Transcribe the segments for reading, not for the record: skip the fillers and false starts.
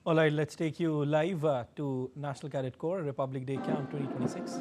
All right, let's take you live to National Cadet Corps Republic Day Camp 2026.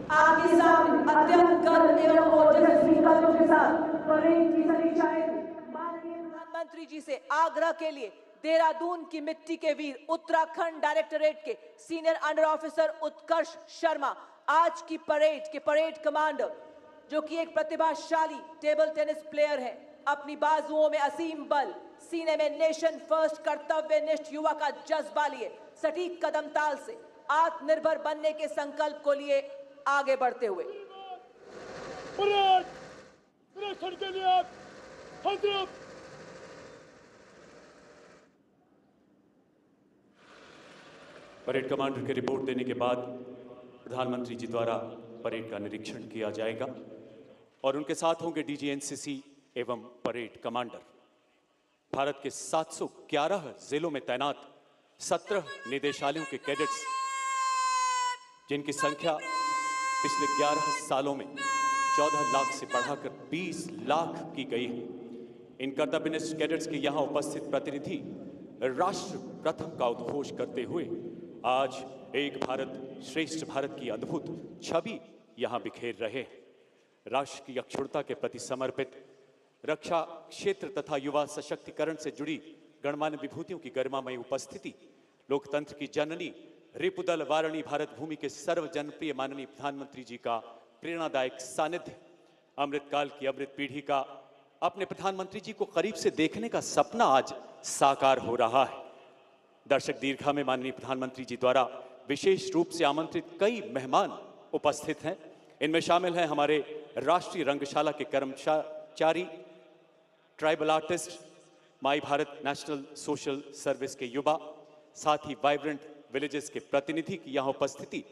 आपके सामने अत्यंत गर्व एवं ओजस्वी कदमों के साथ परेड की समीक्षाएं माननीय प्रधानमंत्री जी से आग्रह के लिए देहरादून की मिट्टी के वीर उत्तराखंड डायरेक्टरेट के सीनियर अंडर ऑफिसर उत्कर्ष शर्मा आज की परेड के परेड कमांडर, जो कि एक प्रतिभाशाली टेबल टेनिस प्लेयर है, अपनी बाजुओं में असीम बल, सीने में नेशन फर्स्ट कर्तव्यनिष्ठ युवा का जज्बा लिए सटीक कदम ताल से आत्मनिर्भर बनने के संकल्प को लिए आगे बढ़ते हुए परेड कमांडर के रिपोर्ट देने के बाद प्रधानमंत्री जी द्वारा परेड का निरीक्षण किया जाएगा और उनके साथ होंगे डीजी एनसीसी एवं परेड कमांडर। भारत के 711 जिलों में तैनात 17 निदेशालयों के कैडेट्स, जिनकी संख्या पिछले 11 सालों में 14 लाख से बढ़ाकर 20 लाख की गई है। इन कर्तव्यनिष्ठ कैडेट्स के यहाँ उपस्थित प्रतिनिधि राष्ट्र प्रथम का उद्घोष करते हुए आज एक भारत श्रेष्ठ भारत की अद्भुत छवि यहाँ बिखेर रहे हैं। राष्ट्र की अक्षुण्णता के प्रति समर्पित, रक्षा क्षेत्र तथा युवा सशक्तिकरण से जुड़ी गणमान्य विभूतियों की गरिमामयी उपस्थिति, लोकतंत्र की जननी रिपुदल वारणी भारत भूमि के सर्व जनप्रिय माननीय प्रधानमंत्री जी का प्रेरणादायक सानिध्य, अमृतकाल की अमृत पीढ़ी का अपने प्रधानमंत्री जी को करीब से देखने का सपना आज साकार हो रहा है। दर्शक दीर्घा में माननीय प्रधानमंत्री जी द्वारा विशेष रूप से आमंत्रित कई मेहमान उपस्थित हैं। इनमें शामिल हैं हमारे राष्ट्रीय रंगशाला के कर्मचारी, ट्राइबल आर्टिस्ट, माई भारत नेशनल सोशल सर्विस के युवा, साथ ही वाइब्रेंट विलेजेस के प्रतिनिधि की यहाँ उपस्थिति,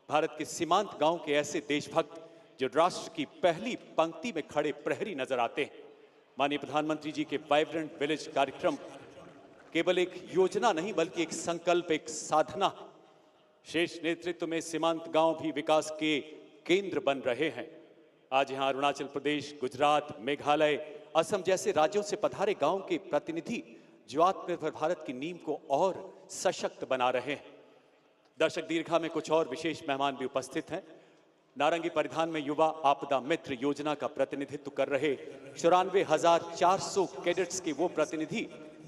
भारत के सीमांत गांव के ऐसे देशभक्त जो राष्ट्र की पहली पंक्ति में खड़े प्रहरी नजर आते हैं। माननीय प्रधानमंत्री जी के वाइब्रेंट विलेज कार्यक्रम केवल एक योजना नहीं बल्कि एक संकल्प, एक साधना। शेष नेतृत्व में सीमांत गांव भी विकास के केंद्र बन रहे हैं। आज यहाँ अरुणाचल प्रदेश, गुजरात, मेघालय, असम जैसे राज्यों से पधारे गांव के प्रतिनिधि जो आत्मनिर्भर भारत की नींव को और सशक्त बना रहे हैं। दर्शक दीर्घा में कुछ और विशेष मेहमान भी उपस्थित हैं। नारंगी परिधान में युवा आपदा मित्र योजना का प्रतिनिधित्व कर रहे 94,400 कैडेट्स के वो प्रतिनिधि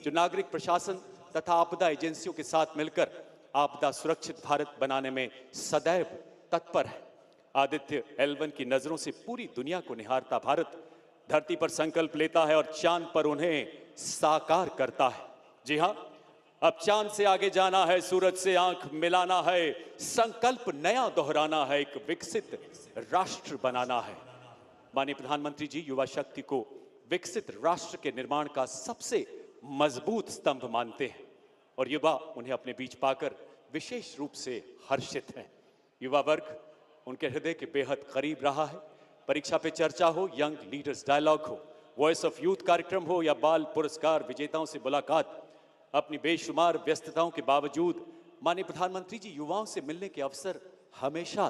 जो नागरिक प्रशासन तथा आपदा एजेंसियों के साथ मिलकर आपदा सुरक्षित भारत बनाने में सदैव तत्पर है। आदित्य L1 की नजरों से पूरी दुनिया को निहारता भारत धरती पर संकल्प लेता है और चांद पर उन्हें साकार करता है। जी हां, अब चांद से आगे जाना है, सूरज से आंख मिलाना है, संकल्प नया दोहराना है, एक विकसित राष्ट्र बनाना है। माननीय प्रधानमंत्री जी युवा शक्ति को विकसित राष्ट्र के निर्माण का सबसे मजबूत स्तंभ मानते हैं और युवा उन्हें अपने बीच पाकर विशेष रूप से हर्षित हैं। युवा वर्ग उनके हृदय के बेहद करीब रहा है। परीक्षा पे चर्चा हो, यंग लीडर्स डायलॉग हो, वॉइस ऑफ यूथ कार्यक्रम हो या बाल पुरस्कार विजेताओं से मुलाकात, अपनी बेशुमार व्यस्तताओं के बावजूद माननीय प्रधानमंत्री जी युवाओं से मिलने के अवसर हमेशा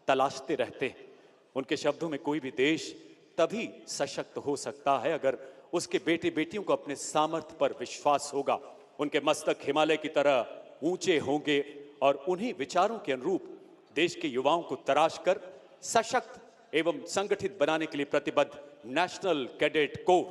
तलाशते रहते हैं। उनके शब्दों में कोई भी देश तभी सशक्त हो सकता है अगर उसके बेटे बेटियों को अपने सामर्थ्य पर विश्वास होगा। उनके मस्तक हिमालय की तरह ऊंचे होंगे और उन्हीं विचारों के अनुरूप देश के युवाओं को तराश कर सशक्त एवं संगठित बनाने के लिए प्रतिबद्ध नेशनल कैडेट कोर।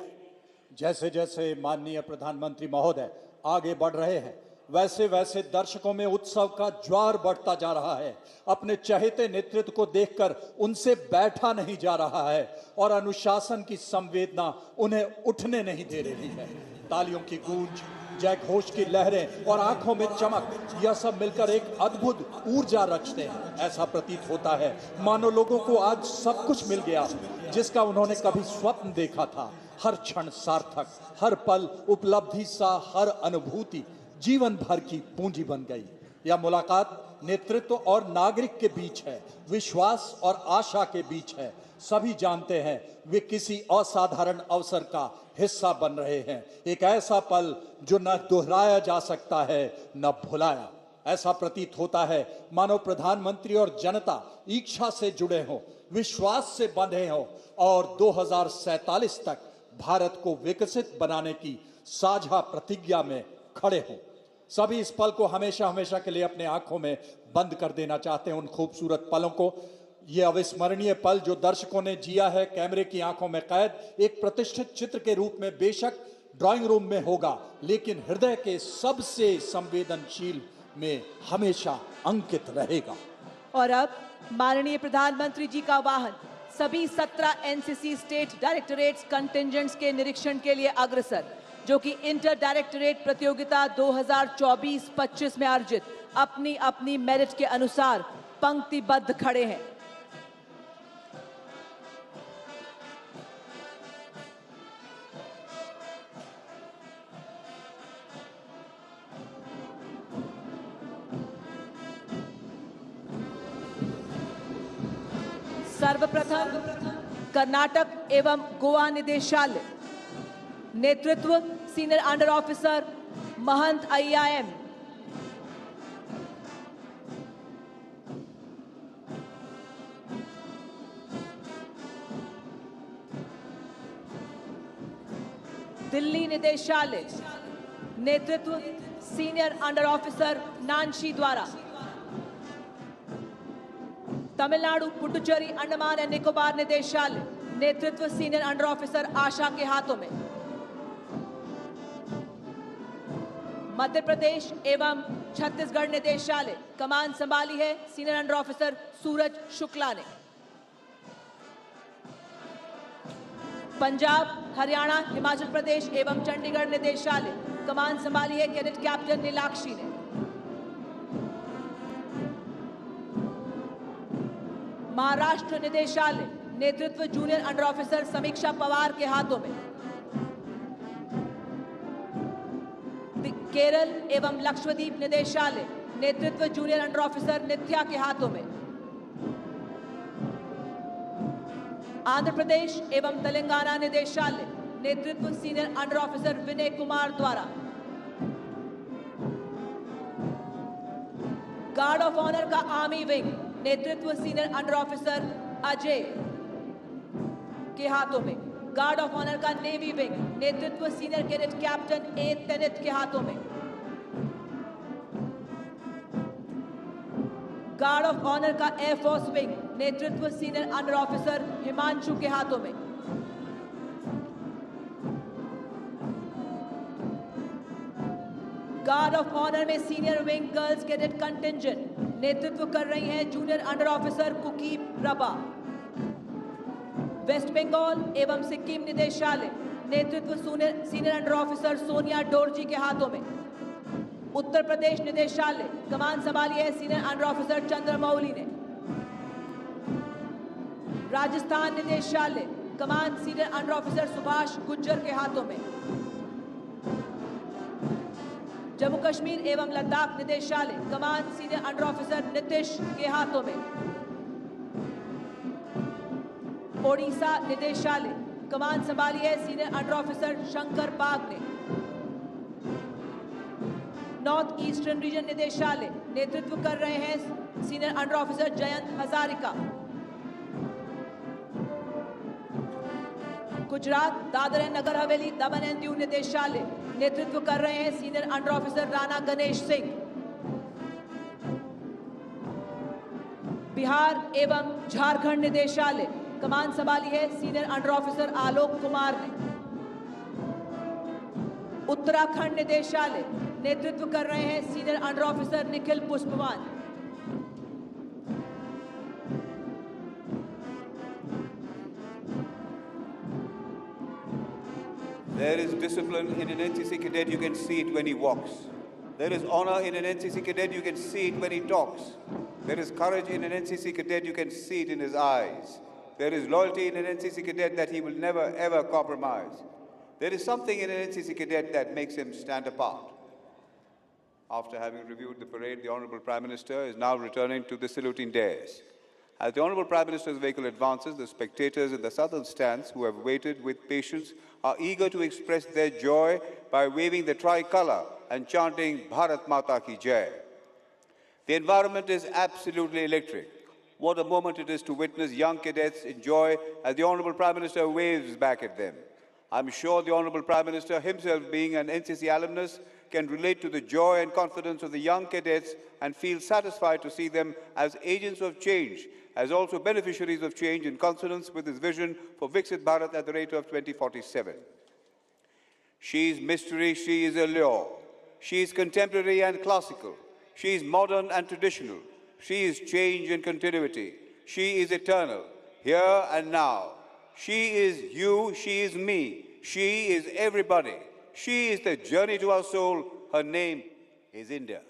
जैसे जैसे माननीय प्रधानमंत्री महोदय आगे बढ़ रहे हैं, वैसे वैसे दर्शकों में उत्सव का ज्वार बढ़ता जा रहा है। अपने चहेते नेतृत्व को देखकर उनसे बैठा नहीं जा रहा है और अनुशासन की संवेदना उन्हें उठने नहीं दे रही है। तालियों की गूंज, जय घोष की लहरें और आंखों में चमक, यह सब मिलकर एक अद्भुत ऊर्जा रचते हैं। ऐसा प्रतीत होता है मानो लोगों को आज सब कुछ मिल गया जिसका उन्होंने कभी स्वप्न देखा था। हर क्षण सार्थक, हर पल उपलब्धि सा, हर अनुभूति जीवन भर की पूंजी बन गई। यह मुलाकात नेतृत्व और नागरिक के बीच है, विश्वास और आशा के बीच है। सभी जानते हैं वे किसी असाधारण अवसर का हिस्सा बन रहे हैं, एक ऐसा पल जो न दोहराया जा सकता है न भुलाया। ऐसा प्रतीत होता है मानो प्रधानमंत्री और जनता इच्छा से जुड़े हों, विश्वास से बंधे हों और 2047 तक भारत को विकसित बनाने की साझा प्रतिज्ञा में खड़े हों। सभी इस पल को हमेशा हमेशा के लिए अपने आंखों में बंद कर देना चाहते हैं, उन खूबसूरत पलों को। ये अविस्मरणीय पल जो दर्शकों ने जिया है कैमरे की आंखों में कैद एक प्रतिष्ठित चित्र के रूप में बेशक ड्राइंग रूम में होगा, लेकिन हृदय के सबसे संवेदनशील में हमेशा अंकित रहेगा। और अब माननीय प्रधानमंत्री जी का वाहन सभी 17 एनसीसी स्टेट डायरेक्टरेट्स कंटिंजेंट्स के निरीक्षण के लिए अग्रसर, जो कि इंटर डायरेक्टरेट प्रतियोगिता 2024-25 में अर्जित अपनी अपनी मेरिट के अनुसार पंक्तिबद्ध खड़े हैं। सर्वप्रथम कर्नाटक एवं गोवा निदेशालय, नेतृत्व सीनियर अंडर ऑफिसर महंत IIM। दिल्ली निदेशालय, नेतृत्व सीनियर अंडर ऑफिसर नानशी द्वारा। तमिलनाडु पुडुचेरी अंडमान एंड निकोबार निदेशालय, नेतृत्व सीनियर अंडर ऑफिसर आशा के हाथों में। मध्य प्रदेश एवं छत्तीसगढ़ निदेशालय, कमान संभाली है सीनियर अंडर ऑफिसर सूरज शुक्ला ने। पंजाब, हरियाणा, हिमाचल प्रदेश एवं चंडीगढ़ निदेशालय, कमान संभाली है कैडेट कैप्टन नीलाक्षी ने। महाराष्ट्र निदेशालय, नेतृत्व जूनियर अंडर ऑफिसर समीक्षा पवार के हाथों में। केरल एवं लक्षद्वीप निदेशालय, नेतृत्व जूनियर अंडर ऑफिसर नित्या के हाथों में। आंध्र प्रदेश एवं तेलंगाना निदेशालय, नेतृत्व senior under officer Vinay Kumar द्वारा। गार्ड ऑफ ऑनर का आर्मी विंग, नेतृत्व सीनियर अंडर ऑफिसर अजय के हाथों में। गार्ड ऑफ ऑनर का नेवी विंग, नेतृत्व सीनियर कैडेट कैप्टन ए तेनित के हाथों में। गार्ड ऑफ ऑनर का एयरफोर्स विंग, नेतृत्व सीनियर अंडर ऑफिसर हिमांशु के हाथों में। गार्ड ऑफ ऑनर में senior wing girls cadet contingent, नेतृत्व कर रही हैं junior under officer cookie Prabha. Waste Bengal एवं सिक्किम निदेशालय, नेतृत्व senior under officer Sonia Dorji के हाथों में। उत्तर प्रदेश निदेशालय, कमान संभाली है सीनियर अंडर ऑफिसर चंद्रमौली ने। राजस्थान निदेशालय, कमान senior under officer Subhash Gujjar के हाथों में। जम्मू कश्मीर एवं लद्दाख निदेशालय, कमान सीनियर अंडर ऑफिसर नीतीश के हाथों में। ओडिशा निदेशालय, कमान संभाली है senior under officer Shankar Bag ने। नॉर्थ ईस्टर्न रीजन निदेशालय, नेतृत्व कर रहे हैं senior under officer Jayant Hazarika. Gujarat Dadra and Nagar Haveli Daman and Diu निदेशालय, नेतृत्व कर रहे हैं senior under officer Rana Ganesh Singh. Bihar एवं झारखंड निदेशालय, कमान संभाली है senior under officer Alok Kumar ने। उत्तराखंड निदेशालय, नेतृत्व कर रहे हैं senior under officer Nikhil पुष्पवान। There is discipline in an NCC cadet, you can see it when he walks. There is honor in an NCC cadet, you can see it when he talks. There is courage in an NCC cadet, you can see it in his eyes. There is loyalty in an NCC cadet that he will never ever compromise. There is something in an NCC cadet that makes him stand apart. After having reviewed the parade, the Honorable Prime Minister is now returning to the saluting dais. As the Honorable Prime Minister's vehicle advances, the spectators in the southern stands who have waited with patience are eager to express their joy by waving the tricolour and chanting Bharat Mata Ki Jai. The environment is absolutely electric. What a moment it is to witness young cadets enjoy as the Honorable Prime Minister waves back at them. I'm sure the Honorable Prime Minister himself, being an NCC alumnus, can relate to the joy and confidence of the young cadets and feel satisfied to see them as agents of change, as also beneficiaries of change in consonance with his vision for Viksit Bharat at the rate of 2047. She is mystery, she is allure. She is contemporary and classical. She is modern and traditional. She is change and continuity. She is eternal, here and now. She is you, she is me. She is everybody. She is the journey to our soul. Her name is India.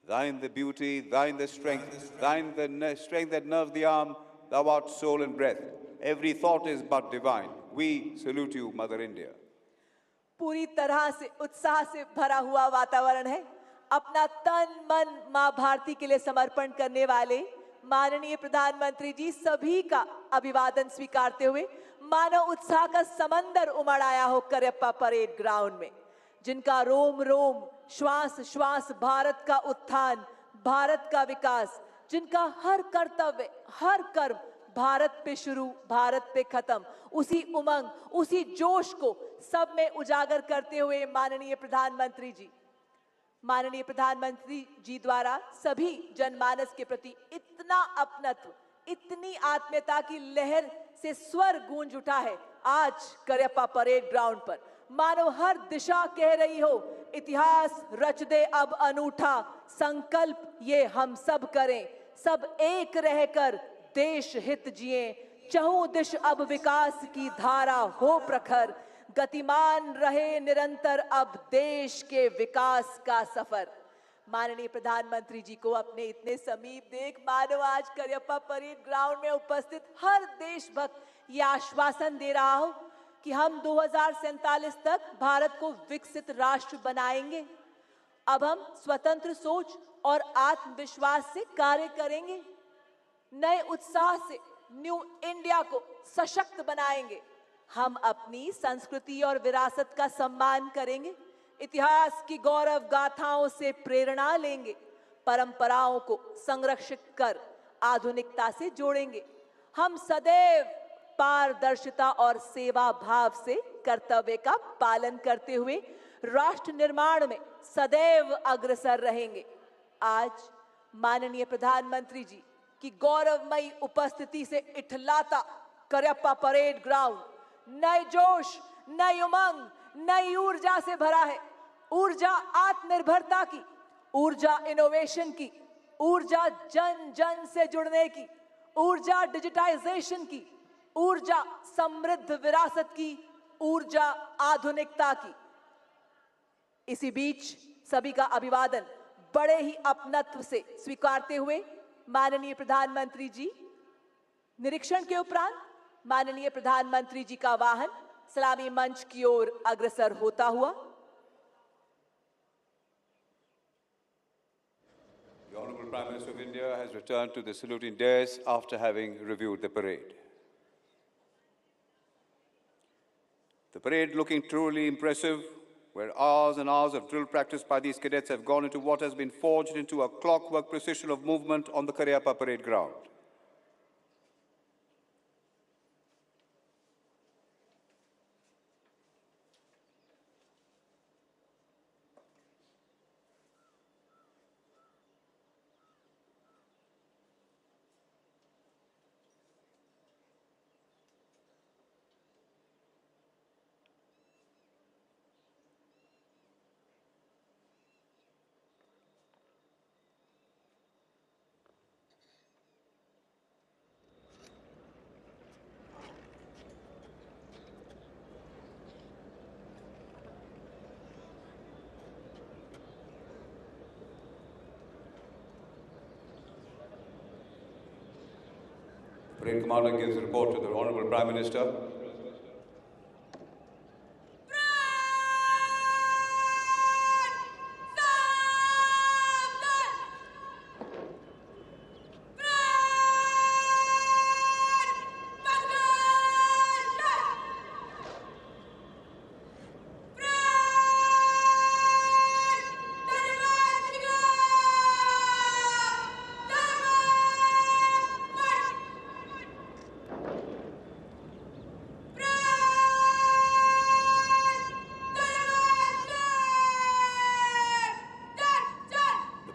Thine the beauty, thine the strength, thine the strength that nerves the arm, thou art soul and breath. Every thought is but divine. We salute you, Mother India. पूरी तरह से उत्साह से भरा हुआ वातावरण है। अपना तन मन मां भारती के लिए समर्पण करने वाले माननीय प्रधानमंत्री जी सभी का अभिवादन स्वीकारते हुए मानव उत्साह का समंदर उमड़ आया हो करियप्पा परेड ग्राउंड में, जिनका रोम रोम श्वास श्वास भारत का उत्थान, भारत का विकास, जिनका हर कर्तव्य हर कर्म भारत पे शुरू भारत पे खत्म, उसी उमंग उसी जोश को सब में उजागर करते हुए माननीय प्रधानमंत्री जी द्वारा सभी जनमानस के प्रति इतना अपनत्व, इतनी आत्मीयता की लहर से स्वर गूंज उठा है आज करियप्पा परेड ग्राउंड पर। मानो हर दिशा कह रही हो, इतिहास रच दे अब अनूठा, संकल्प ये हम सब करें, सब एक रहकर देश हित जिए, चहुं दिश अब विकास की धारा हो प्रखर, गतिमान रहे निरंतर अब देश के विकास का सफर। माननीय प्रधानमंत्री जी को अपने इतने समीप देख मानो आज करियप्पा परेड ग्राउंड में उपस्थित हर देशभक्त ये आश्वासन दे रहा हो कि हम 2047 तक भारत को विकसित राष्ट्र बनाएंगे। अब हम स्वतंत्र सोच और आत्मविश्वास से कार्य करेंगे, नए उत्साह से न्यू इंडिया को सशक्त बनाएंगे। हम अपनी संस्कृति और विरासत का सम्मान करेंगे, इतिहास की गौरव गाथाओं से प्रेरणा लेंगे, परंपराओं को संरक्षित कर आधुनिकता से जोड़ेंगे। हम सदैव पारदर्शिता और सेवा भाव से कर्तव्य का पालन करते हुए राष्ट्र निर्माण में सदैव अग्रसर रहेंगे। आज माननीय प्रधानमंत्री जी की गौरवमयी उपस्थिति से इठलाता करियप्पा परेड ग्राउंड नए जोश, नई उमंग, नई ऊर्जा से भरा है। ऊर्जा आत्मनिर्भरता की, ऊर्जा इनोवेशन की, ऊर्जा जन जन से जुड़ने की, ऊर्जा डिजिटाइजेशन की, ऊर्जा समृद्ध विरासत की, ऊर्जा आधुनिकता की। इसी बीच सभी का अभिवादन बड़े ही अपनत्व से स्वीकारते हुए माननीय प्रधानमंत्री जी निरीक्षण के उपरांत माननीय प्रधानमंत्री जी का वाहन सलामी मंच की ओर अग्रसर होता हुआ। The Honorable Prime Minister of India has returned to the saluting dais after having reviewed the parade. The parade looking truly impressive, where hours and hours of drill practice by these cadets have gone into what has been forged into a clockwork precision of movement on the Kariappa parade ground. Parade Commander gives a report to the Honorable Prime Minister.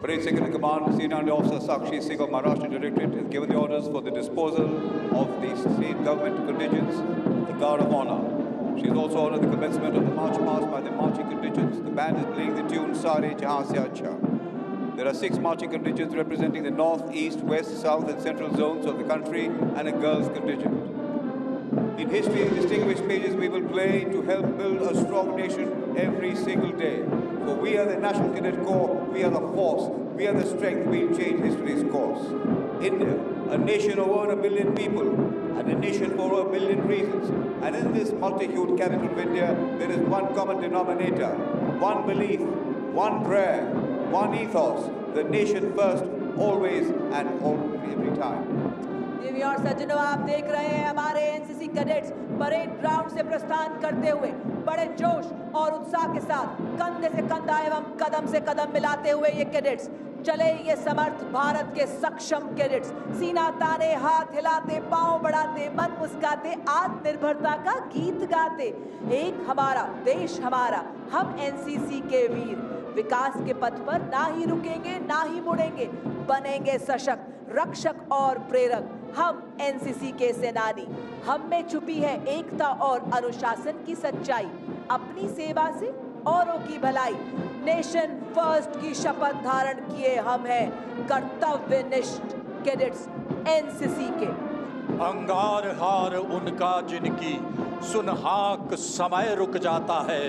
Parade Second in Command, Senior Under Officer Sakshi Singh of Maharashtra Directorate has given the orders for the disposal of the state government contingents, the Guard of Honor. She has also ordered the commencement of the march past by the marching contingents. The band is playing the tune Sare Jahan Se Acha. There are 6 marching contingents representing the north, east, west, south and central zones of the country and a girls contingent. In history, distinguished pages we will play to help build a strong nation every single day. For we are the National Cadet Corps, we are the force, we are the strength, we change history's course. India, a nation of over 1 billion people, and a nation for over 1 billion reasons. And in this multi-hued capital of India, there is one common denominator, one belief, one prayer, one ethos, the nation first, always and every time. देवी और सज्जनों, आप देख रहे हैं हमारे NCC cadets parade ground से प्रस्थान करते हुए बड़े जोश और उत्साह के साथ कंधे से कंधा एवं कदम से कदम मिलाते हुए ये कैडेट्स चले, ये समर्थ भारत के सक्षम कैडेट्स सीना ताने, हाथ हिलाते, पांव बढ़ाते, मन मुस्काते, आत्मनिर्भरता का गीत गाते। एक हमारा देश हमारा, हम एनसीसी के वीर विकास के पथ पर ना ही रुकेंगे ना ही मुड़ेंगे, बनेंगे सशक्त, रक्षक और प्रेरक। हम एनसीसी के सेनानी, हम में छुपी है एकता और अनुशासन की सच्चाई, अपनी सेवा से औरों की भलाई, नेशन फर्स्ट की शपथ धारण किए हम हैं कर्तव्यनिष्ठ कैडेट्स एनसीसी के। अंगार हार उनका जिनकी सुनहाक समय रुक जाता है,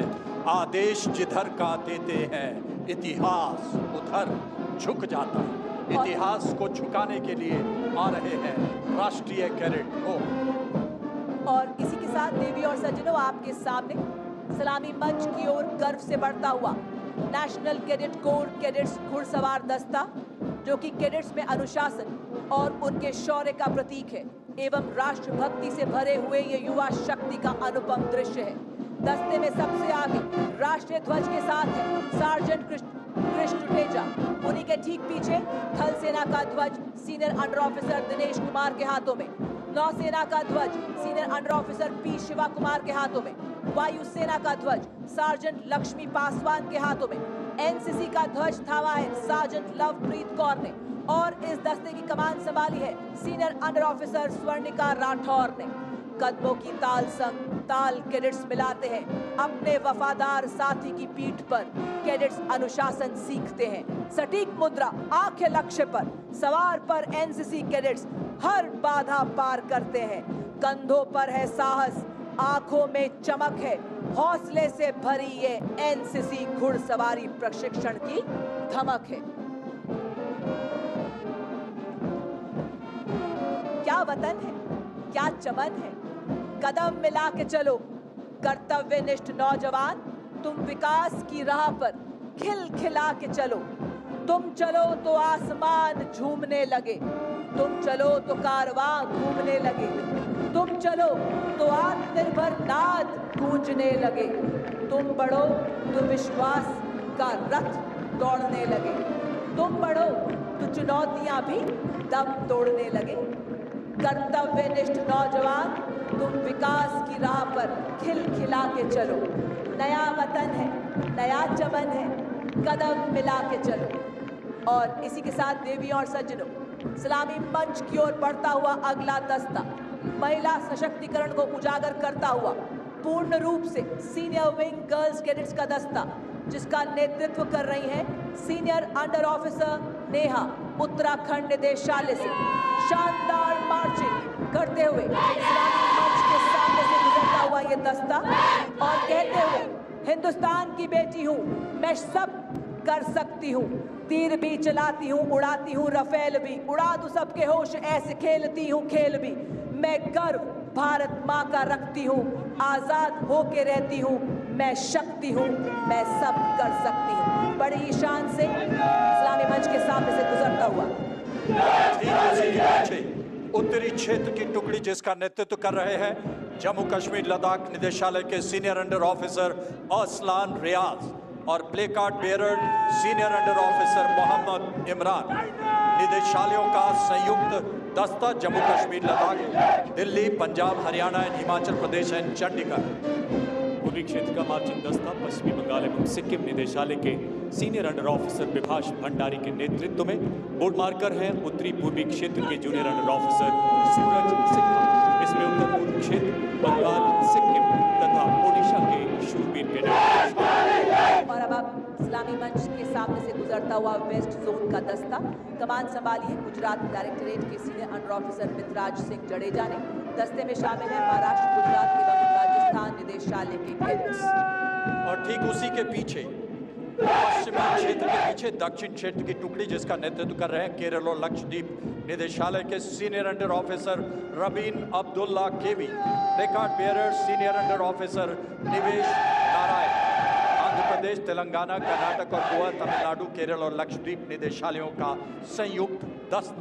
आदेश जिधर का देते हैं इतिहास उधर झुक जाता है। इतिहास को झुकाने के लिए आ रहे हैं राष्ट्रीय कैडेट कोर। और इसी के साथ देवी और सज्जनों, आपके सामने सलामी मंच की ओर गर्व से बढ़ता हुआ नेशनल कैडेट कोर कैडेट्स घुड़सवार दस्ता, जो कि कैडेट्स में अनुशासन और उनके शौर्य का प्रतीक है एवं राष्ट्रभक्ति से भरे हुए ये युवा शक्ति का अनुपम दृश्य है। दस्ते में सबसे आगे राष्ट्रीय ध्वज के साथ है सार्जेंट कृष्ण टुटेजा, उन्हीं के ठीक पीछे थल सेना का ध्वज senior under officer Dinesh Kumar के हाथों में, नौसेना का ध्वज senior under officer P Shiva Kumar के हाथों में, वायुसेना का ध्वज सार्जेंट लक्ष्मी पासवान के हाथों में, एनसीसी का ध्वज थामा है सार्जेंट लवप्रीत कौर ने, और इस दस्ते की कमान संभाली है senior under officer Swarnika Rathore ने। कदमों की ताल संग ताल कैडेट्स मिलाते हैं, अपने वफादार साथी की पीठ पर कैडेट्स अनुशासन सीखते हैं। सटीक मुद्रा, आंखें लक्ष्य पर, सवार पर एनसीसी कैडेट्स हर बाधा पार करते हैं। कंधों पर है साहस, आंखों में चमक है, हौसले से भरी ये एनसीसी घुड़सवारी प्रशिक्षण की धमक है। क्या वतन है, क्या चमन है, कदम मिला के चलो कर्तव्यनिष्ठ नौजवान, तुम विकास की राह पर खिलखिला के चलो। तुम चलो तो आसमान झूमने लगे, तुम चलो तो कारवां घूमने लगे, तुम चलो तो आत्मनिर्भर नाद गूंजने लगे, तुम बढ़ो तो विश्वास का रथ दौड़ने लगे, तुम बढ़ो तो चुनौतियां भी दम तोड़ने लगे। कर्तव्यनिष्ठ नौजवान, तुम विकास की राह पर खिलखिला के चलो। नया वतन है, नया चमन है, कदम मिला के चलो। और इसी के साथ देवी और सज्जनों, सलामी मंच की ओर बढ़ता हुआ अगला दस्ता महिला सशक्तिकरण को उजागर करता हुआ पूर्ण रूप से सीनियर विंग गर्ल्स कैडेट्स का दस्ता, जिसका नेतृत्व कर रही हैं senior under officer Neha, Uttarakhand निदेशालय से शानदार मार्चिंग करते हुए सलामी मंच के सामने से गुजरता हुआ ये दस्ता और कहते हुए, हिंदुस्तान की बेटी हूँ, मैं सब कर सकती हूँ, तीर भी चलाती हूँ, उड़ाती हूँ रफेल भी, उड़ा दूं सबके होश ऐसे खेलती हूँ खेल भी, मैं गर्व भारत माँ का रखती हूँ, आजाद होके रहती हूँ, मैं शक्ति हूँ, मैं सब कर सकती हूँ। बड़ी शान से इस्लामी मंच के सामने से गुजरता हुआ उत्तरी क्षेत्र की टुकड़ी जिसका नेतृत्व कर रहे हैं जम्मू कश्मीर लद्दाख निदेशालय के senior under officer Aslan Riyaz और placard bearer senior under officer Mohammed Imran. निदेशालयों का संयुक्त दस्ता जम्मू कश्मीर लद्दाख दिल्ली पंजाब हरियाणा एंड हिमाचल प्रदेश एंड चंडीगढ़। पूर्वी क्षेत्र का मार्चिंग दस्ता पश्चिमी बंगाल एवं सिक्किम निदेशालय के senior under officer Vibhash Bhandari के नेतृत्व में बोर्ड मार्कर हैं उत्तरी पूर्वी क्षेत्र के जूनियर अंडर ऑफिसर सूरज सिन्हा। इसमें उत्तर पूर्व क्षेत्र, बंगाल, सिक्किम तथा ओडिशा के शूरवीर कैडेट। और अब आप इस्लामी मंच के सामने से गुजरता हुआ वेस्ट जोन का दस्ता कमान संभालिए गुजरात डायरेक्टरेट के senior under officer Mitraj Singh Jadeja ने। दस्ते में शामिल है महाराष्ट्र, गुजरात एवं राजस्थान निदेशालय के कैडेट्स। और ठीक उसी के पीछे पश्चिमी क्षेत्र के पीछे दक्षिण क्षेत्र की टुकड़ी जिसका नेतृत्व कर रहे हैं केरल और लक्षद्वीप निदेशालय के senior under officer Rabeen Abdulla KV. Placard bearer senior under officer Nivesh Narayan. Andhra Pradesh, Telangana, Karnataka और गोवा, तमिलनाडु, केरल और लक्षद्वीप निदेशालयों का संयुक्त दस्त।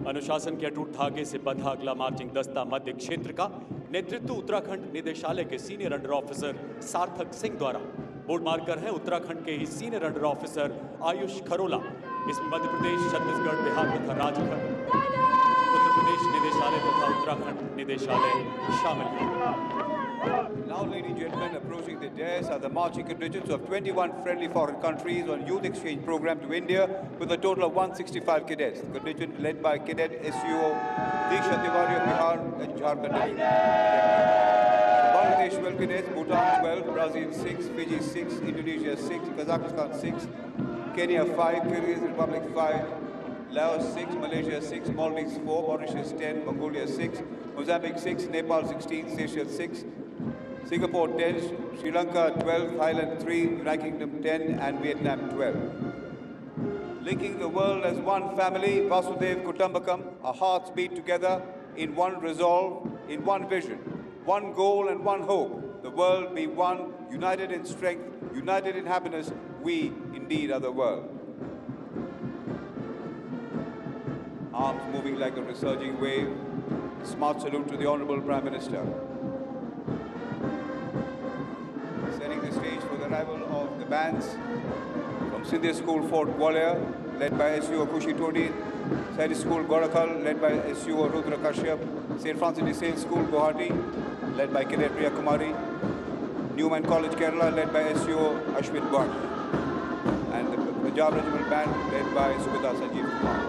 अनुशासन के अटूट धागे से बंधा अगला मार्चिंग दस्ता मध्य क्षेत्र का नेतृत्व उत्तराखंड निदेशालय के सीनियर अंडर ऑफिसर सार्थक सिंह द्वारा। बोर्ड मार्कर हैं उत्तराखंड के ही senior under officer Ayush Kharola. इसमें मध्य प्रदेश, छत्तीसगढ़, बिहार तथा झारखंड, उत्तर प्रदेश निदेशालय तथा उत्तराखंड निदेशालय शामिल हैं। Now, ladies and gentlemen, approaching the dais are the marching contingents of 21 friendly foreign countries on youth exchange program to India with a total of 165 cadets. The contingent led by Cadet SUO Diksha Tiwari of Bihar and Jharkhand. Bangladesh 12 cadets, Bhutan 12, Brazil 6, Fiji 6, Indonesia 6, Kazakhstan 6, Kenya 5, Kyrgyz Republic 5, Laos 6, Malaysia 6, Maldives 4, Mauritius 10, Mongolia 6, Mozambique 6, Nepal 16, Seychelles 6, Singapore 10, Sri Lanka 12, Thailand 3, United Kingdom 10 and Vietnam 12. Linking the world as one family, Vasudev Kutumbakam, our hearts beat together in one resolve, in one vision, one goal and one hope. The world be one, united in strength, united in happiness. We indeed are the world. Arms moving like a resurging wave. Smart salute to the Honorable Prime Minister. Setting the stage for the arrival of the bands from Sindhya School Fort Gwalior, led by SUO Kushi Todi, Sainik School Gorakhal, led by SUO Rudra Kashyap, St. Francis de Sales School Guwahati, led by Cadet Priya Kumari, Newman College Kerala, led by SUO Ashwin Bhatt, and the Punjab Regimental Band, led by Subhita Sanjeev Kumar.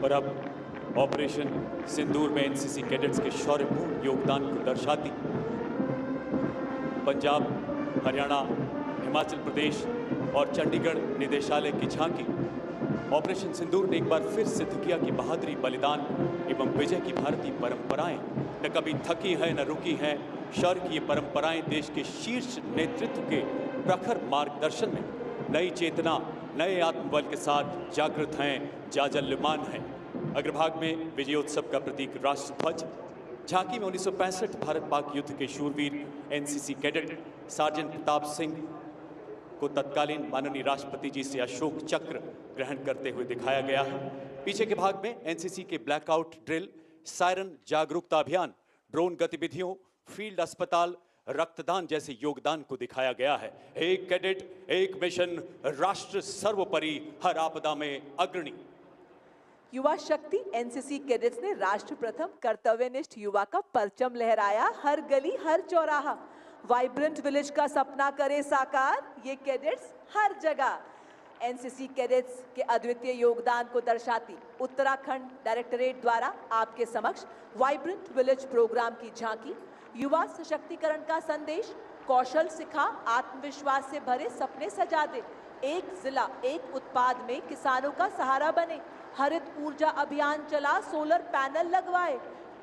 और अब operation सिंदूर में NCC cadets के शौर्यपूर्ण योगदान को दर्शाती पंजाब, हरियाणा, हिमाचल प्रदेश और चंडीगढ़ निदेशालय की झांकी। ऑपरेशन सिंदूर ने एक बार फिर सिद्ध किया कि बहादुरी, बलिदान एवं विजय की भारतीय परंपराएं न कभी थकी हैं न रुकी हैं। शौर्य की ये परंपराएं देश के शीर्ष नेतृत्व के प्रखर मार्गदर्शन में नई चेतना, नए आत्मबल के साथ जागृत हैं, जाजल्यमान हैं। अग्रभाग में विजयोत्सव का प्रतीक राष्ट्रध्वज। झांकी में 1965 भारत पाक युद्ध के शूरवीर NCC cadet sergeant Pratap Singh को तत्कालीन माननीय राष्ट्रपति जी से अशोक चक्र ग्रहण करते हुए दिखाया गया है। पीछे के भाग में एनसीसी के ब्लैकआउट ड्रिल, सायरन जागरूकता अभियान, ड्रोन गतिविधियों, फील्ड अस्पताल, रक्तदान जैसे योगदान को दिखाया गया है। एक कैडेट, एक मिशन, राष्ट्र सर्वोपरि, हर आपदा में अग्रणी। युवा शक्ति एनसीसी कैडेट्स ने राष्ट्र प्रथम कर्तव्यनिष्ठ युवा का परचम लहराया। हर गली, हर चौराहा, वाइब्रेंट विलेज का सपना करे साकार। ये कैडेट्स हर जगह। एनसीसी कैडेट्स के अद्वितीय योगदान को दर्शाती उत्तराखंड डायरेक्टरेट द्वारा आपके समक्ष वाइब्रेंट विलेज प्रोग्राम की झांकी। युवा सशक्तिकरण का संदेश, कौशल सिखा, आत्मविश्वास से भरे सपने सजा दे। एक जिला, एक उत्पाद में किसानों का सहारा बने। हरित ऊर्जा अभियान चला, सोलर पैनल लगवाए।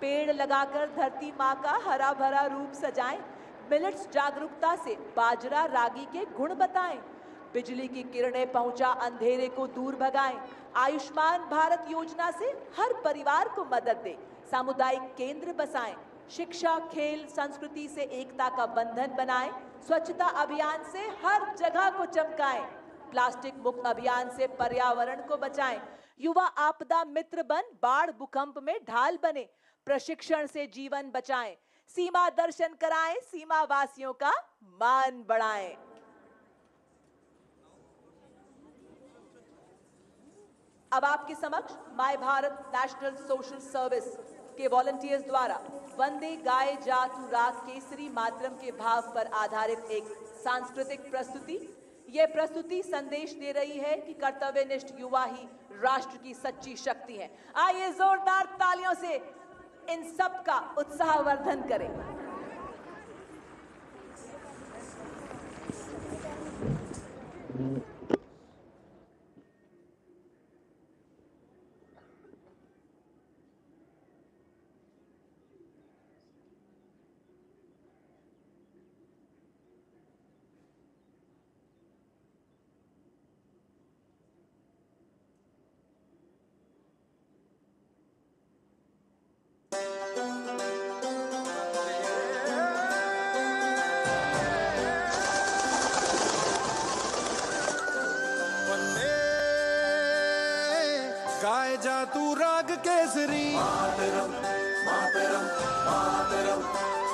पेड़ लगाकर धरती माँ का हरा भरा रूप सजाएं। मिलेट्स जागरूकता से बाजरा, रागी के गुण बताएं। बिजली की किरणें पहुंचा अंधेरे को दूर भगाएं। आयुष्मान भारत योजना से हर परिवार को मदद दे। सामुदायिक केंद्र बसाएं। शिक्षा, खेल, संस्कृति से एकता का बंधन बनाएं। स्वच्छता अभियान से हर जगह को चमकाएं। प्लास्टिक मुक्त अभियान से पर्यावरण को बचाएं। युवा आपदा मित्र बन बाढ़ भूकंप में ढाल बने। प्रशिक्षण से जीवन बचाएं। सीमा दर्शन कराएं, सीमा वासियों का मान बढ़ाएं। अब आपके समक्ष my Bharat national social service के वॉलंटियर्स द्वारा वंदे गाए जातु राग केसरी मातरम के भाव पर आधारित एक सांस्कृतिक प्रस्तुति। यह प्रस्तुति संदेश दे रही है कि कर्तव्यनिष्ठ युवा ही राष्ट्र की सच्ची शक्ति है। आइए जोरदार तालियों से इन सब का उत्साहवर्धन करें। गाए जा तू राग केसरी मातरम मातरम मातरम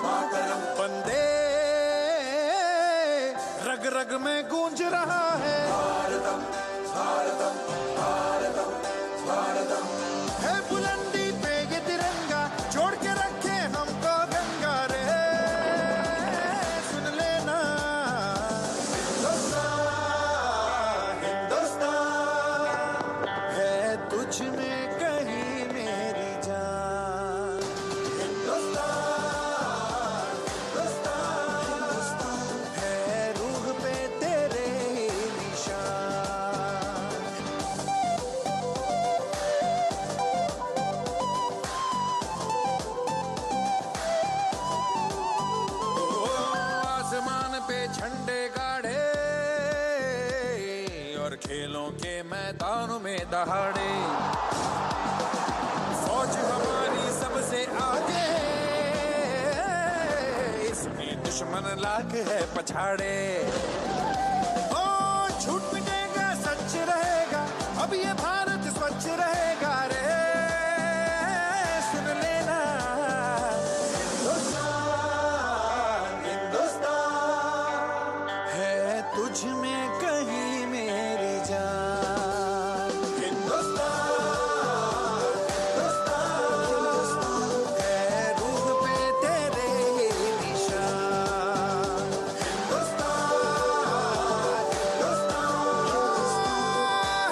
मातरम। वंदे रग रग में गूंज रहा है भारतम भारतम भारतम भारतम। है बुलंदी पे ये तिरंगा जोड़ के रखे हमको गंगा रे। सुन लेना हिंदुस्तान हिंदुस्तान है तुझ में कहीं मेरी जान। हिंदुस्तान हिंदुस्तान है रूह पे तेरे निशान। आसमान पे झंडे गाड़े और खेलों के मैदानों में दहाड़े। फौज हमारी सबसे आगे इसमें दुश्मन लाख है पछाड़े। ओ झूठ मिटेगा सच रहेगा अब ये भारत स्वच्छ रहेगा रे। सुन लेना हिंदुस्तान हिंदुस्तान है तुझ में कहीं मेरी जान। हिंदुस्तान हिंदुस्तान है रूह पे तेरे निशान। हिंदुस्तान हिंदुस्तान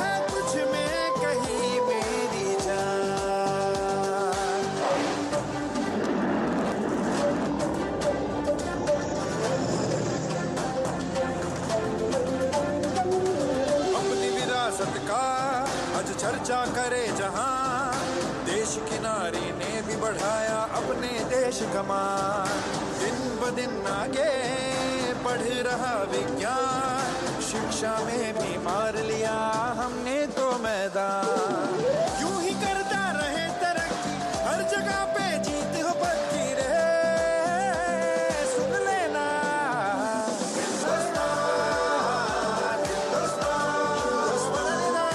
है तुझ में कहीं मेरी जान। अपनी विरासत का आज चर्चा करे जहां। देश की नारी ने भी बढ़ाया अपने देश का मान। दिन ब दिन आगे बढ़ रहा विज्ञान। शिक्षा में भी मार लिया हमने तो मैदान। यूं ही करता रहे तरक्की हर जगह पे जीत हो पक्की रे। सुन लेना हिंदुस्तान हिंदुस्तान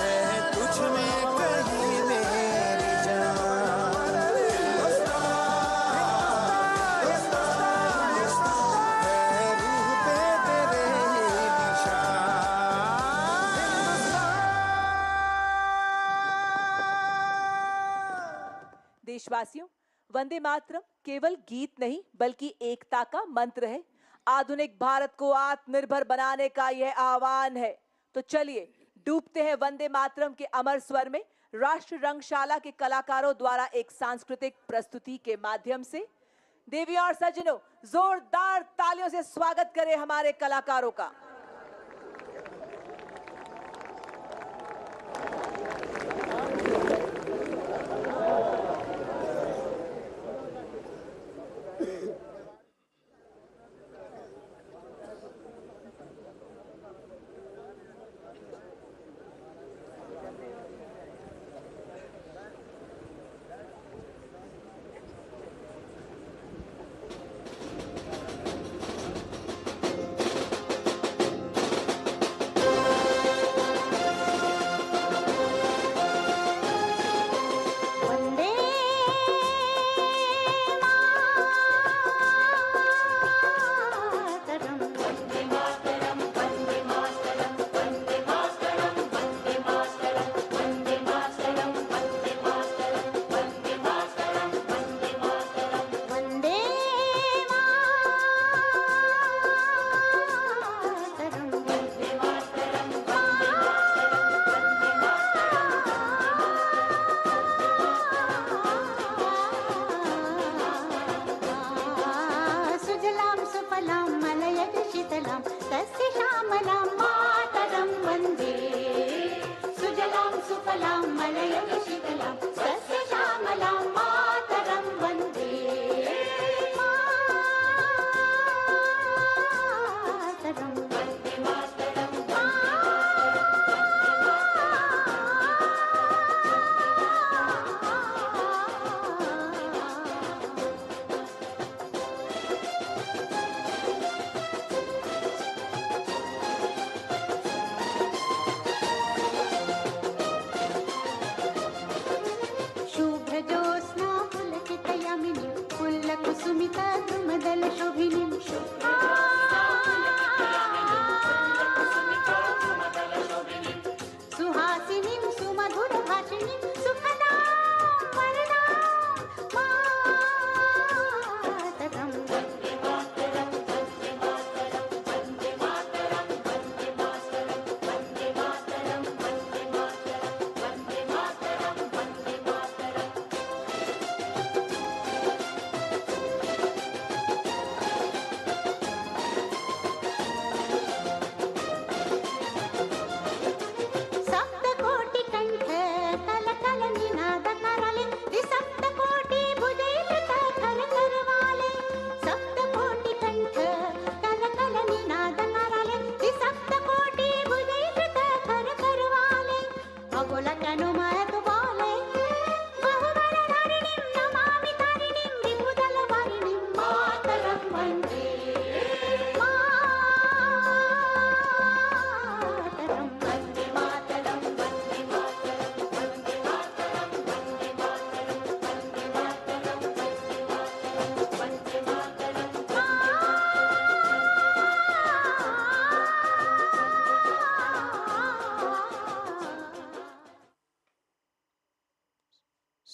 है तुझ में कहीं मेरी जान। हिंदुस्तान हिंदुस्तान है रूह पे तेरे निशान। देशवासियों, वंदे मातरम केवल गीत नहीं बल्कि एकता का मंत्र है। आधुनिक भारत को आत्मनिर्भर बनाने का यह आह्वान है। तो चलिए डूबते हैं वंदे मातरम के अमर स्वर में राष्ट्र रंगशाला के कलाकारों द्वारा एक सांस्कृतिक प्रस्तुति के माध्यम से। देवियों और सज्जनों, जोरदार तालियों से स्वागत करें हमारे कलाकारों का।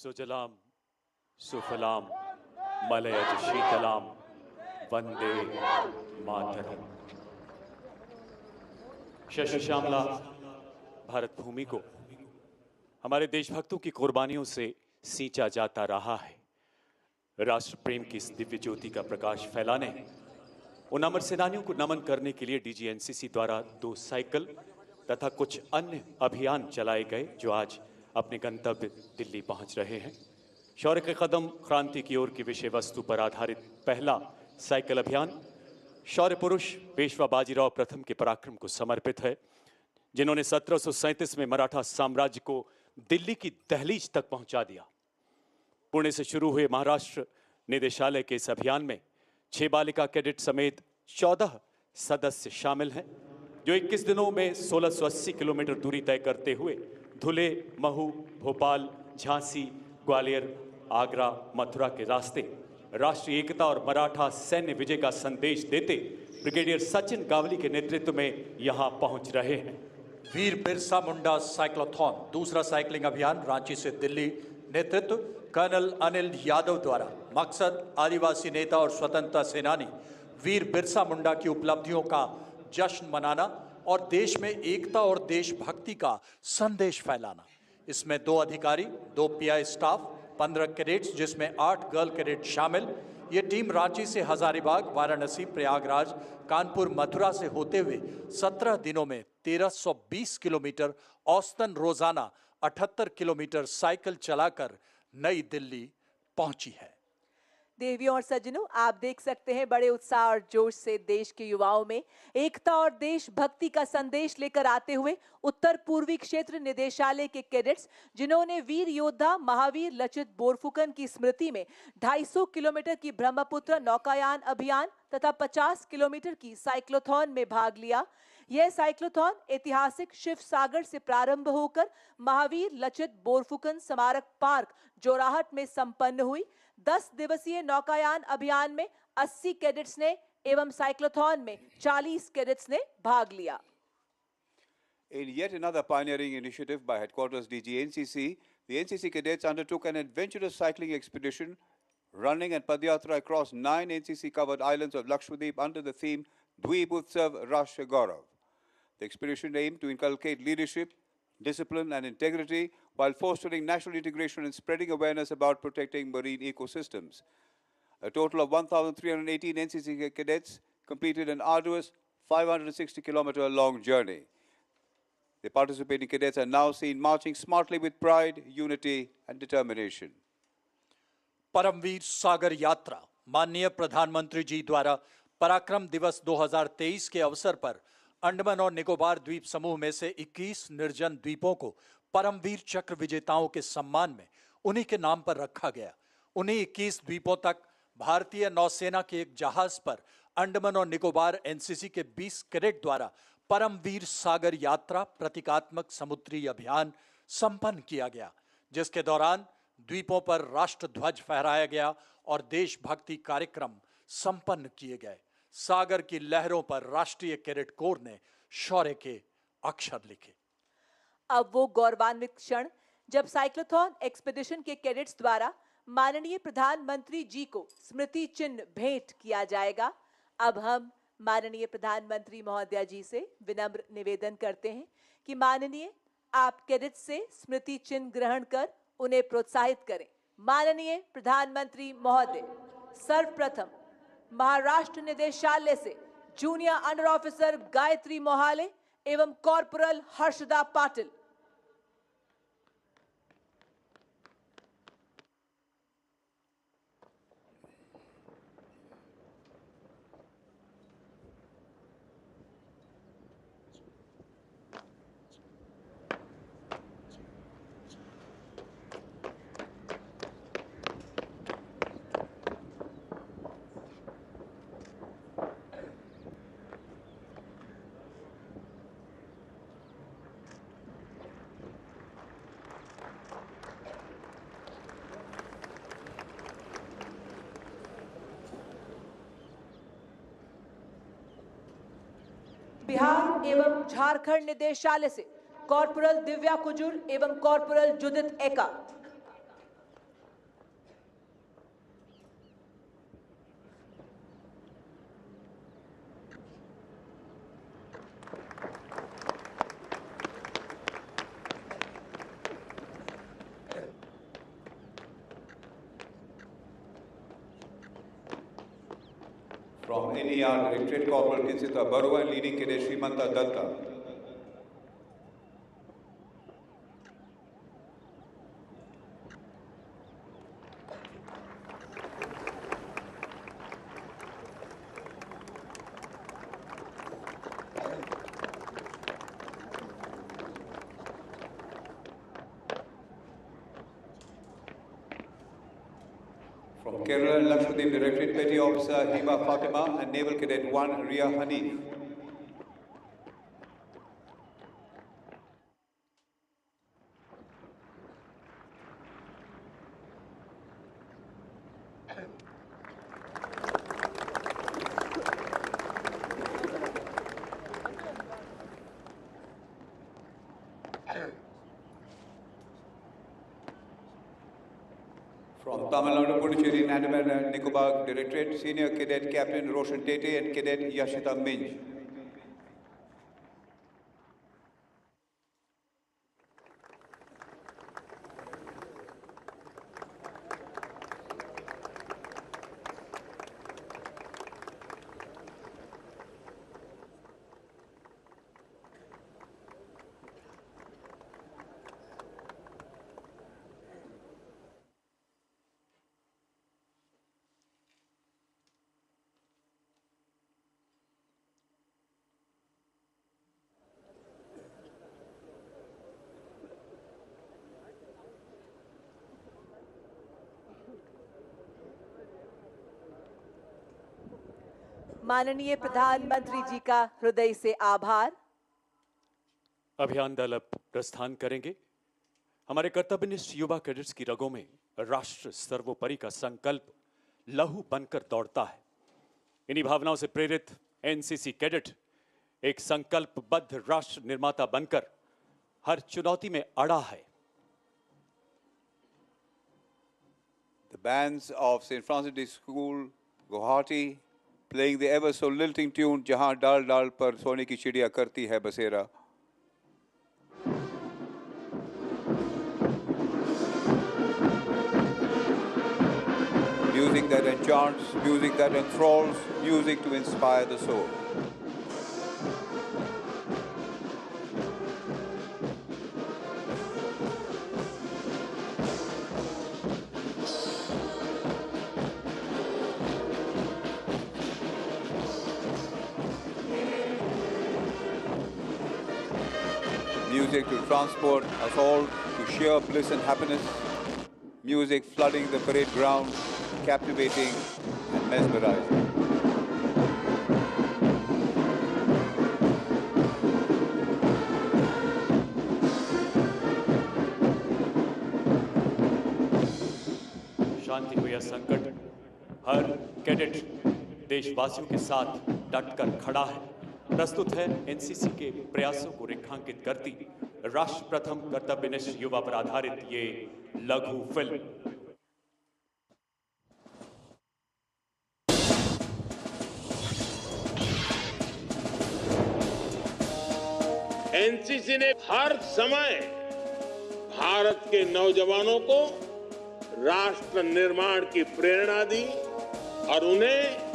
सुजलाम सुफलाम मलयज शीतलाम वंदे मातरम। शशि श्यामला भारत भूमि को हमारे देशभक्तों की कुर्बानियों से सींचा जाता रहा है। राष्ट्र प्रेम की इस दिव्य ज्योति का प्रकाश फैलाने, उन अमर सेनानियों को नमन करने के लिए डीजीएनसीसी द्वारा 2 साइकिल तथा कुछ अन्य अभियान चलाए गए, जो आज अपने गंतव्य दिल्ली पहुंच रहे हैं। शौर्य के कदम क्रांति की ओर की विषय वस्तु पर आधारित पहला साइकिल अभियान शौर्य पुरुष पेशवा बाजीराव प्रथम के पराक्रम को समर्पित है, जिन्होंने 1737 में मराठा साम्राज्य को दिल्ली की दहलीज तक पहुंचा दिया। पुणे से शुरू हुए महाराष्ट्र निदेशालय के इस अभियान में 6 बालिका कैडेट समेत 14 सदस्य शामिल हैं, जो 21 दिनों में 1680 किलोमीटर दूरी तय करते हुए धुले, महू, भोपाल, झांसी, ग्वालियर, आगरा, मथुरा के रास्ते राष्ट्रीय एकता और मराठा सैन्य विजय का संदेश देते ब्रिगेडियर सचिन गावली के नेतृत्व में यहां पहुंच रहे हैं। वीर बिरसा मुंडा साइक्लोथॉन दूसरा साइकिलिंग अभियान रांची से दिल्ली, नेतृत्व कर्नल अनिल यादव द्वारा। मकसद आदिवासी नेता और स्वतंत्रता सेनानी वीर बिरसा मुंडा की उपलब्धियों का जश्न मनाना और देश में एकता और देशभक्ति का संदेश फैलाना। इसमें 2 अधिकारी, 2 पीआई स्टाफ, 15 कैडेट्स जिसमें 8 गर्ल कैडेट शामिल। ये टीम रांची से हजारीबाग, वाराणसी, प्रयागराज, कानपुर, मथुरा से होते हुए 17 दिनों में 1320 किलोमीटर औसतन रोजाना 78 किलोमीटर साइकिल चलाकर नई दिल्ली पहुंची है। देवियों और सज्जनों, आप देख सकते हैं बड़े उत्साह और जोश से देश के युवाओं में एकता और देशभक्ति का संदेश लेकर आते हुए उत्तर पूर्वी क्षेत्र निदेशालय के कैडेट्स, जिन्होंने वीर योद्धा महावीर लचित बोरफुकन की स्मृति में 250 किलोमीटर की ब्रह्मपुत्र नौकायान अभियान तथा 50 किलोमीटर की साइक्लोथॉन में भाग लिया। यह साइक्लोथॉन ऐतिहासिक शिव सागर से प्रारंभ होकर महावीर लचित बोरफुकन स्मारक पार्क जोराहट में संपन्न हुई। 10 दिवसीय नौकायान अभियान में 80 कैडेट्स ने एवं साइक्लोथॉन में 40 कैडेट्स ने भाग लिया। In yet another pioneering initiative by headquarters DGNCC, the NCC cadets undertook an adventurous cycling expedition, running and padyatra across 9 NCC-covered islands of Lakshadweep under the theme Dweep Utsav Rashtra Gaurav. The expedition aimed to inculcate leadership, discipline and integrity while fostering national integration and spreading awareness about protecting marine ecosystems. A total of 1,318 NCC cadets completed an arduous 560-kilometer long journey. The participating cadets are now seen marching smartly with pride, unity and determination. Paramvir सागर यात्रा माननीय प्रधानमंत्री जी द्वारा पराक्रम दिवस 2023 के अवसर पर अंडमान और निकोबार द्वीप समूह में से 21 निर्जन द्वीपों को परमवीर चक्र विजेताओं के सम्मान में उन्हीं के नाम पर रखा गया। उन्हीं 21 द्वीपों तक भारतीय नौसेना के एक जहाज पर अंडमान और निकोबार एनसीसी के 20 कैडेट द्वारा परमवीर सागर यात्रा प्रतीकात्मक समुद्री अभियान संपन्न किया गया, जिसके दौरान द्वीपों पर राष्ट्र ध्वज फहराया गया और देशभक्ति कार्यक्रम संपन्न किए गए। सागर की लहरों पर राष्ट्रीय कैडेट कोर ने शौर्य के अक्षर लिखे। अब वो गौरवान्वित क्षण जब साइक्लोथॉन एक्सपीडिशन के कैडेट्स द्वारा माननीय प्रधानमंत्री जी को स्मृति चिन्ह भेंट किया जाएगा। अब हम माननीय प्रधानमंत्री महोदया जी से विनम्र निवेदन करते हैं कि माननीय आप कैडेट से स्मृति चिन्ह ग्रहण कर उन्हें प्रोत्साहित करें। माननीय प्रधानमंत्री महोदय, सर्वप्रथम महाराष्ट्र निदेशालय से जूनियर अंडर ऑफिसर गायत्री मोहाले एवं कॉर्पोरल हर्षदा पाटिल। बिहार एवं झारखंड निदेशालय से कॉर्पोरल दिव्या कुजुर एवं कॉर्पोरल जुदित एका। From NER, Directorate Corporal Kinsita Barua and Leading Cadet Srimanta Datta. From Kerala and Lakshadweep, Directorate Petty Officer Hiba Fatima and Naval Cadet 1 Ria Hanif. From Tamil Nadu, Puducherry, Andaman and Nicobar Directorate, Senior Cadet Captain Roshan Tete and Cadet Yashita Minj. माननीय प्रधानमंत्री जी का हृदय से आभार। अभियान दल अब प्रस्थान करेंगे। हमारे कर्तव्यनिष्ठ युवा कैडेट्स की रगों में राष्ट्र सर्वोपरि का संकल्प लहू बनकर दौड़ता है। इन्हीं भावनाओं से प्रेरित एनसीसी कैडेट एक संकल्पबद्ध राष्ट्र निर्माता बनकर हर चुनौती में अड़ा है। The bands of St. Francis Day School, Guwahati, playing the ever so lilting tune Jahan Dal Dal Par Sone Ki Chidiya Karti Hai Basera. Music that enchants, music that enthralls, music to inspire the soul. Music to transport us all to sheer bliss and happiness. Music flooding the parade ground, captivating and mesmerizing. शांति को यह संकट हर cadet देशवासियों के साथ डटकर खड़ा है। प्रस्तुत है एनसीसी के प्रयासों को रेखांकित करती राष्ट्र प्रथम कर्तव्यनिष्ठ युवा पर आधारित ये लघु फिल्म। एनसीसी ने हर समय भारत के नौजवानों को राष्ट्र निर्माण की प्रेरणा दी और उन्हें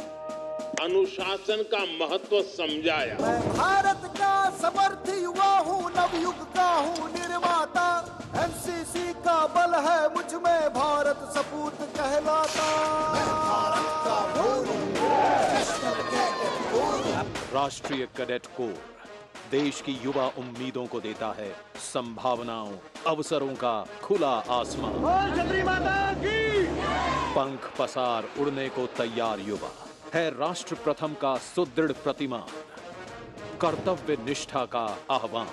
अनुशासन का महत्व समझाया। मैं भारत का समर्थ युवा हूँ, नवयुग का हूँ निर्माता। एनसीसी का बल है मुझ में, भारत सपूत कहलाता। मैं भारत का भूर हूँ, नेशनल कैडेट कोर हूँ। राष्ट्रीय कैडेट कोर देश की युवा उम्मीदों को देता है संभावनाओं, अवसरों का खुला आसमान। पंख पसार उड़ने को तैयार युवा है राष्ट्र प्रथम का सुदृढ़ प्रतिमान, कर्तव्य निष्ठा का आह्वान।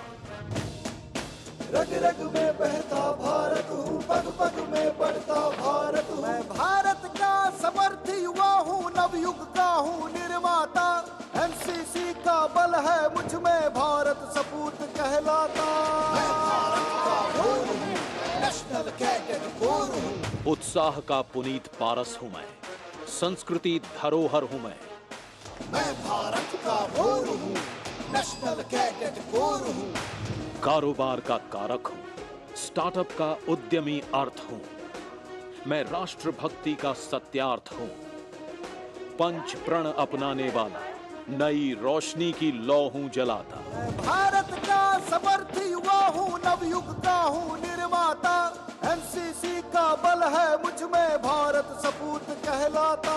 रग रग में बहता भारत हूँ, पग पग में बढ़ता भारत हूँ। मैं भारत का समर्थ युवा हूँ, नवयुग का हूँ निर्माता। एनसीसी का बल है मुझ में, भारत सपूत कहलाता। मैं भारत का भूर हूँ, नेशनल कैडेट कोर हूँ। उत्साह का पुनीत पारस हूँ मैं, संस्कृति धरोहर हूँ मैं। मैं भारत का भूर हूँ, नेशनल कैडेट कोर हूँ। कारोबार का कारक हूँ, स्टार्टअप का उद्यमी अर्थ हूँ। मैं राष्ट्र भक्ति का सत्यार्थ हूँ। पंच प्रण अपनाने वाला, नई रोशनी की लौ हूं जलाता। भारत का समर्थ युवा हूँ, नवयुग का हूँ निर्माता। एनसीसी का बल है मुझ में, भारत सपूत कहलाता।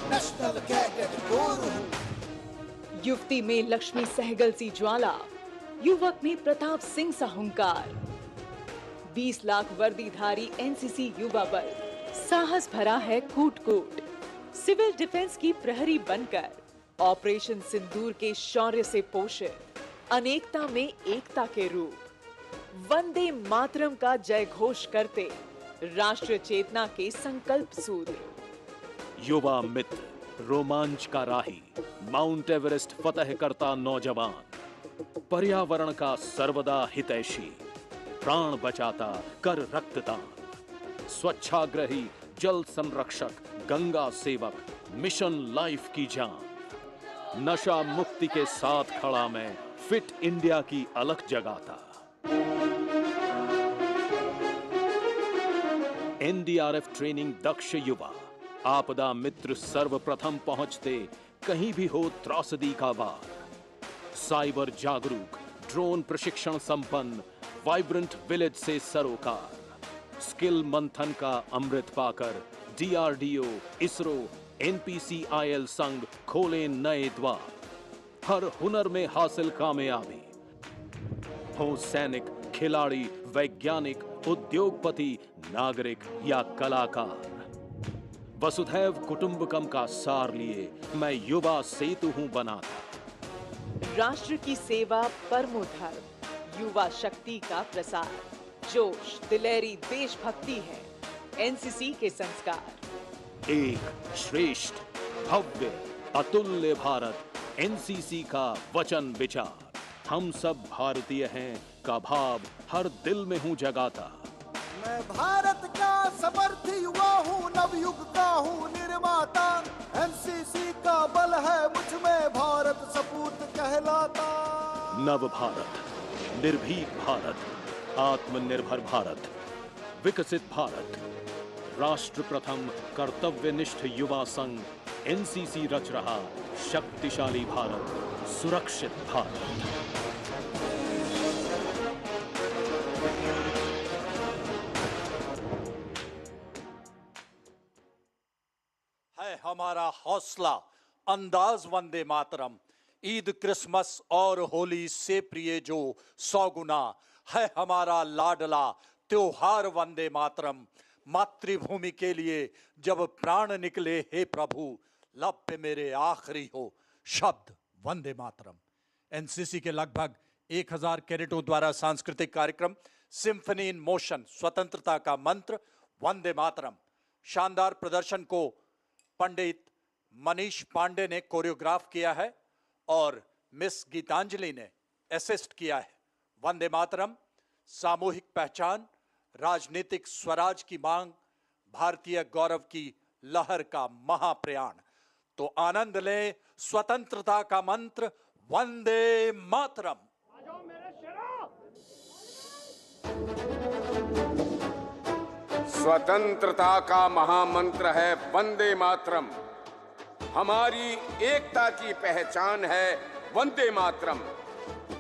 नेशनल कैडेट कोर हूँ। युवती में लक्ष्मी सहगल सी ज्वाला, युवक में प्रताप सिंह सा हुंकार। 20 लाख वर्दीधारी एनसीसी युवा बल, साहस भरा है कूट कूट। सिविल डिफेंस की प्रहरी बनकर ऑपरेशन सिंदूर के शौर्य से पोषित, अनेकता में एकता के रूप। वंदे मातरम का जय घोष करते, राष्ट्र चेतना के संकल्प सूत्र। युवा मित्र, रोमांच का राही, माउंट एवरेस्ट फतह करता नौजवान, पर्यावरण का सर्वदा हितैषी, प्राण बचाता कर रक्तदान, स्वच्छाग्रही, जल संरक्षक, गंगा सेवक, मिशन लाइफ की जान। नशा मुक्ति के साथ खड़ा मैं, फिट इंडिया की अलख जगाता। एनडीआरएफ ट्रेनिंग दक्ष युवा, आपदा मित्र सर्वप्रथम पहुंचते, कहीं भी हो त्रासदी का वार। साइबर जागरूक, ड्रोन प्रशिक्षण संपन्न, वाइब्रेंट विलेज से सरोकार। स्किल मंथन का अमृत पाकर डीआरडीओ, इसरो, एनपीसीआईएल संग खोले नए द्वार। हर हुनर में हासिल कामयाबी, हो सैनिक, खिलाड़ी, वैज्ञानिक, उद्योगपति, नागरिक या कलाकार। वसुधैव कुटुंबकम का सार लिए मैं युवा सेतु हूं बनाता। राष्ट्र की सेवा परमो धर्म, युवा शक्ति का प्रसार। जोश, दिलेरी, देशभक्ति है एनसीसी के संस्कार। एक श्रेष्ठ, भव्य, अतुल्य भारत, एनसीसी का वचन विचार। हम सब भारतीय हैं का भाव हर दिल में हूं जगाता। मैं भारत का समर्थ युवा हूँ, नवयुग का हूँ निर्माता। एनसीसी का बल है मुझ में, भारत सपूत कहलाता। नव भारत, निर्भीक भारत, आत्मनिर्भर भारत, विकसित भारत। राष्ट्र प्रथम कर्तव्यनिष्ठ युवा संघ एनसीसी रच रहा शक्तिशाली भारत, सुरक्षित भारत। है हमारा हौसला, अंदाज वंदे मातरम। ईद, क्रिसमस और होली से प्रिय जो 100 गुना है हमारा लाडला त्योहार वंदे मातरम। मातृभूमि के लिए जब प्राण निकले हे प्रभु, लब पे मेरे आखिरी हो शब्द वंदे मातरम। एनसीसी के लगभग 1000 कैडेटों द्वारा सांस्कृतिक कार्यक्रम सिम्फनी इन मोशन, स्वतंत्रता का मंत्र, वंदे मातरम। शानदार प्रदर्शन को पंडित मनीष पांडे ने कोरियोग्राफ किया है और मिस गीतांजलि ने असिस्ट किया है। वंदे मातरम सामूहिक पहचान, राजनीतिक स्वराज की मांग, भारतीय गौरव की लहर का महाप्रयाण। तो आनंद लें स्वतंत्रता का मंत्र वंदे मातरम। स्वतंत्रता का महामंत्र है वंदे मातरम। हमारी एकता की पहचान है वंदे मातरम।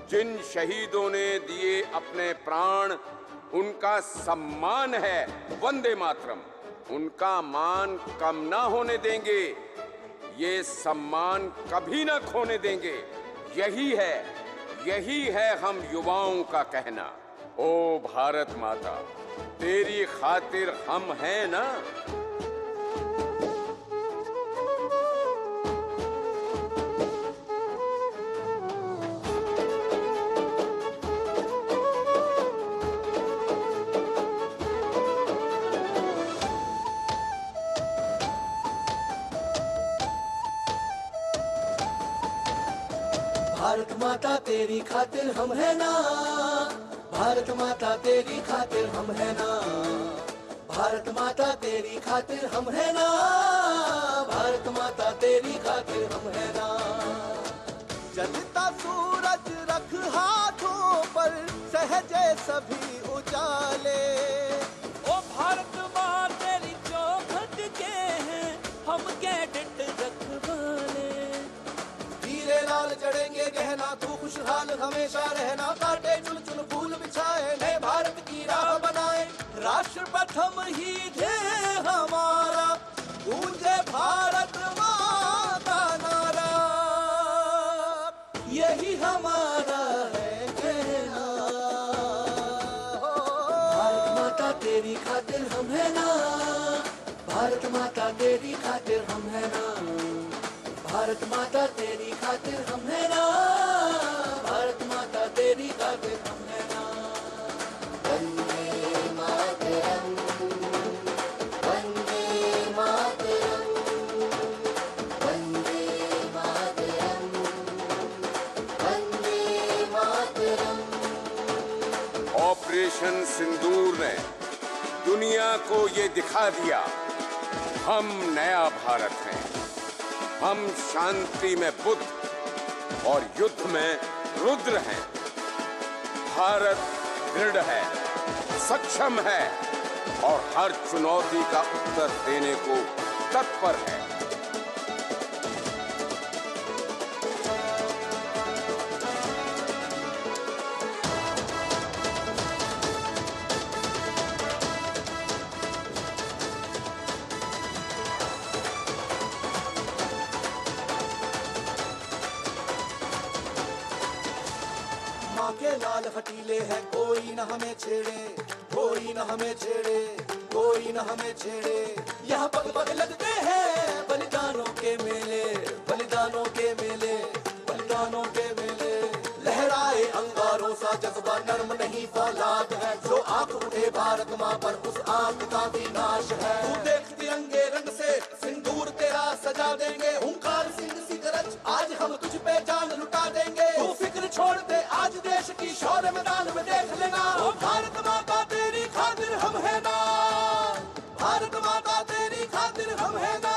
जिन शहीदों ने दिए अपने प्राण, उनका सम्मान है वंदे मातरम। उनका मान कम ना होने देंगे, ये सम्मान कभी ना खोने देंगे। यही है हम युवाओं का कहना। ओ भारत माता, तेरी खातिर हम हैं ना। भारत माता तेरी खातिर हम है ना, भारत माता तेरी खातिर हम है ना, भारत माता तेरी खातिर हम है ना, भारत माता तेरी खातिर हम है ना। जलता सूरज रख हाथों पर, सहजे सभी उजाले। ओ भारत माँ तेरी चौखट के खुशहाल हमेशा रहना, काटे चुन चुन फूल बिछाए, नए भारत की राह बनाए। राष्ट्र प्रथम ही ध्येय हमारा, गूंजे भारत माँ का नारा, यही हमारा है कहना। भारत माता तेरी खातिर हम है ना, भारत माता तेरी खातिर हम है ना, भारत माता तेरी खातिर हम है ना, भारत माता तेरी खातिर हम है ना। वंदे मातरम, वंदे मातरम, वंदे मातरम, वंदे मातरम। ऑपरेशन सिंदूर ने दुनिया को ये दिखा दिया, हम नया भारत हैं। हम शांति में बुद्ध और युद्ध में रुद्र हैं। भारत दृढ़ है, सक्षम है और हर चुनौती का उत्तर देने को तत्पर है। माँ के लाल हटीले हैं, कोई न हमें छेड़े, कोई न हमें छेड़े, कोई न हमें छेड़े। यहाँ पग पग लगते हैं बलिदानों के मेले, बलिदानों के मेले, बलिदानों के मेले। लहराए अंगारों सा जज्बा, नर्म नहीं फौलाद है, जो आंख उठे भारत माँ पर उस आंख का विनाश है। तू देख तिरंगे रंग से सिंदूर तेरा सजा देंगे, हुंकार सिंह सिगरज आज हम तुझ पे जान लुटा देंगे। तू फिक्र छोड़ दे आज देश की, शौर्य मैदान में देख लेना। ओ भारत माता तेरी खातिर हम है ना, भारत माता तेरी खातिर हम है ना,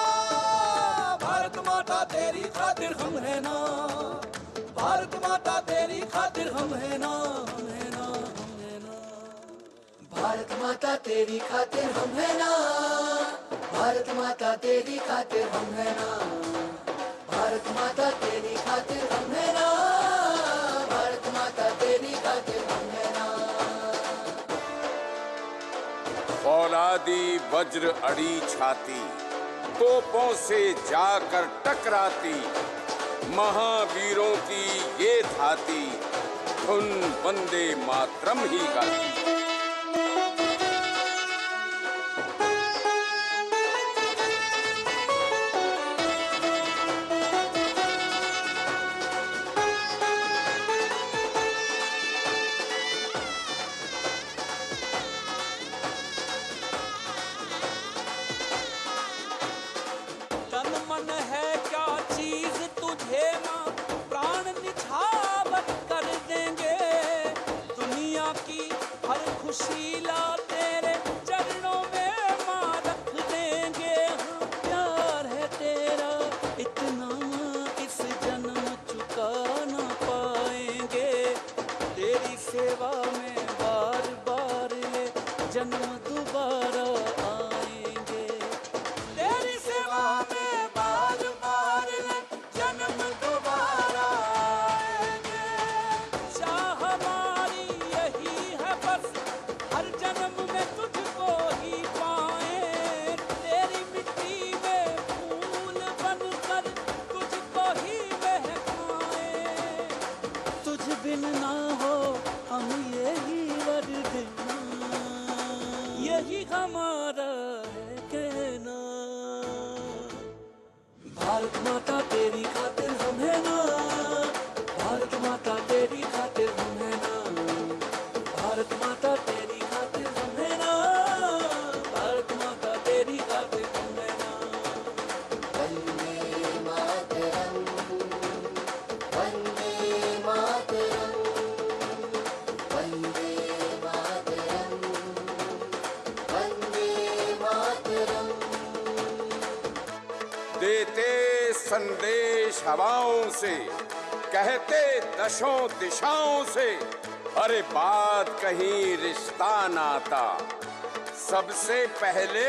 भारत माता तेरी खातिर हम है ना, भारत माता तेरी खातिर हम है ना, हम है ना, हम है ना। भारत माता तेरी खातिर हम है ना, भारत माता तेरी खातिर हम है ना, भारत माता तेरी खातिर हम है ना, भारत माता तेरी खातिर हम है ना। फौलादी वज्र अड़ी छाती, तोपों से जाकर टकराती, महावीरों की ये धाती, धुन वंदे मातरम ही गाती। तन मन है क्या चीज तुझे माँ, प्राण निछावर कर देंगे। दुनिया की हर खुशी ला तेरे चरणों में माँ रख देंगे। हाँ प्यार है तेरा इतना, इस जन्म चुका ना पाएंगे। तेरी सेवा में बार बार ले जन्म दोबारा आएंगे। तेरी सेवा में बार बार ले जन्म दोबारा आएंगे। चाह हमारी यही है बस, हर जन्म में तुझको ही पाए। तेरी मिट्टी में फूल बनकर तुझको ही महकाए। तुझ बिन ना हो हम यही वर देना, यही हमारा है कहना। भारत माता तेरी खातिर हम है ना, भारत माता तेरी खातिर हम है ना, भारत माता तेरी खातिर हम है ना, भारत माता तेरी खातिर हम है ना। वंदे मातरम, वंदे मातरम, वंदे मातरम, वंदे मातरम। देते संदेश हवाओं से, कहते दशों दिशाओं से, अरे बात कहीं रिश्ता नाता, सबसे पहले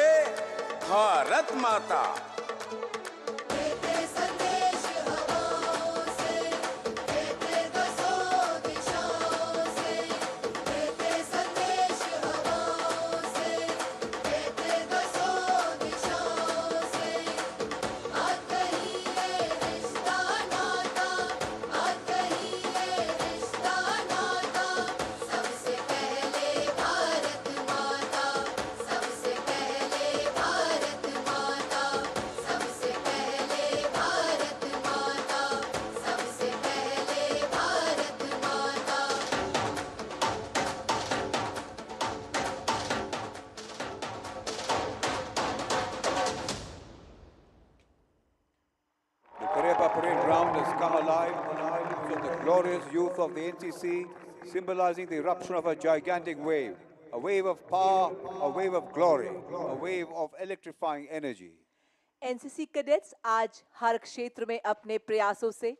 भारत माता। देते संदेश हवाओं से, कहते दशों around us come alive so the glorious youth of the NCC, symbolizing the eruption of a gigantic wave, a wave of power, a wave of glory, a wave of electrifying energy. NCC cadets आज हर क्षेत्र में अपने प्रयासों से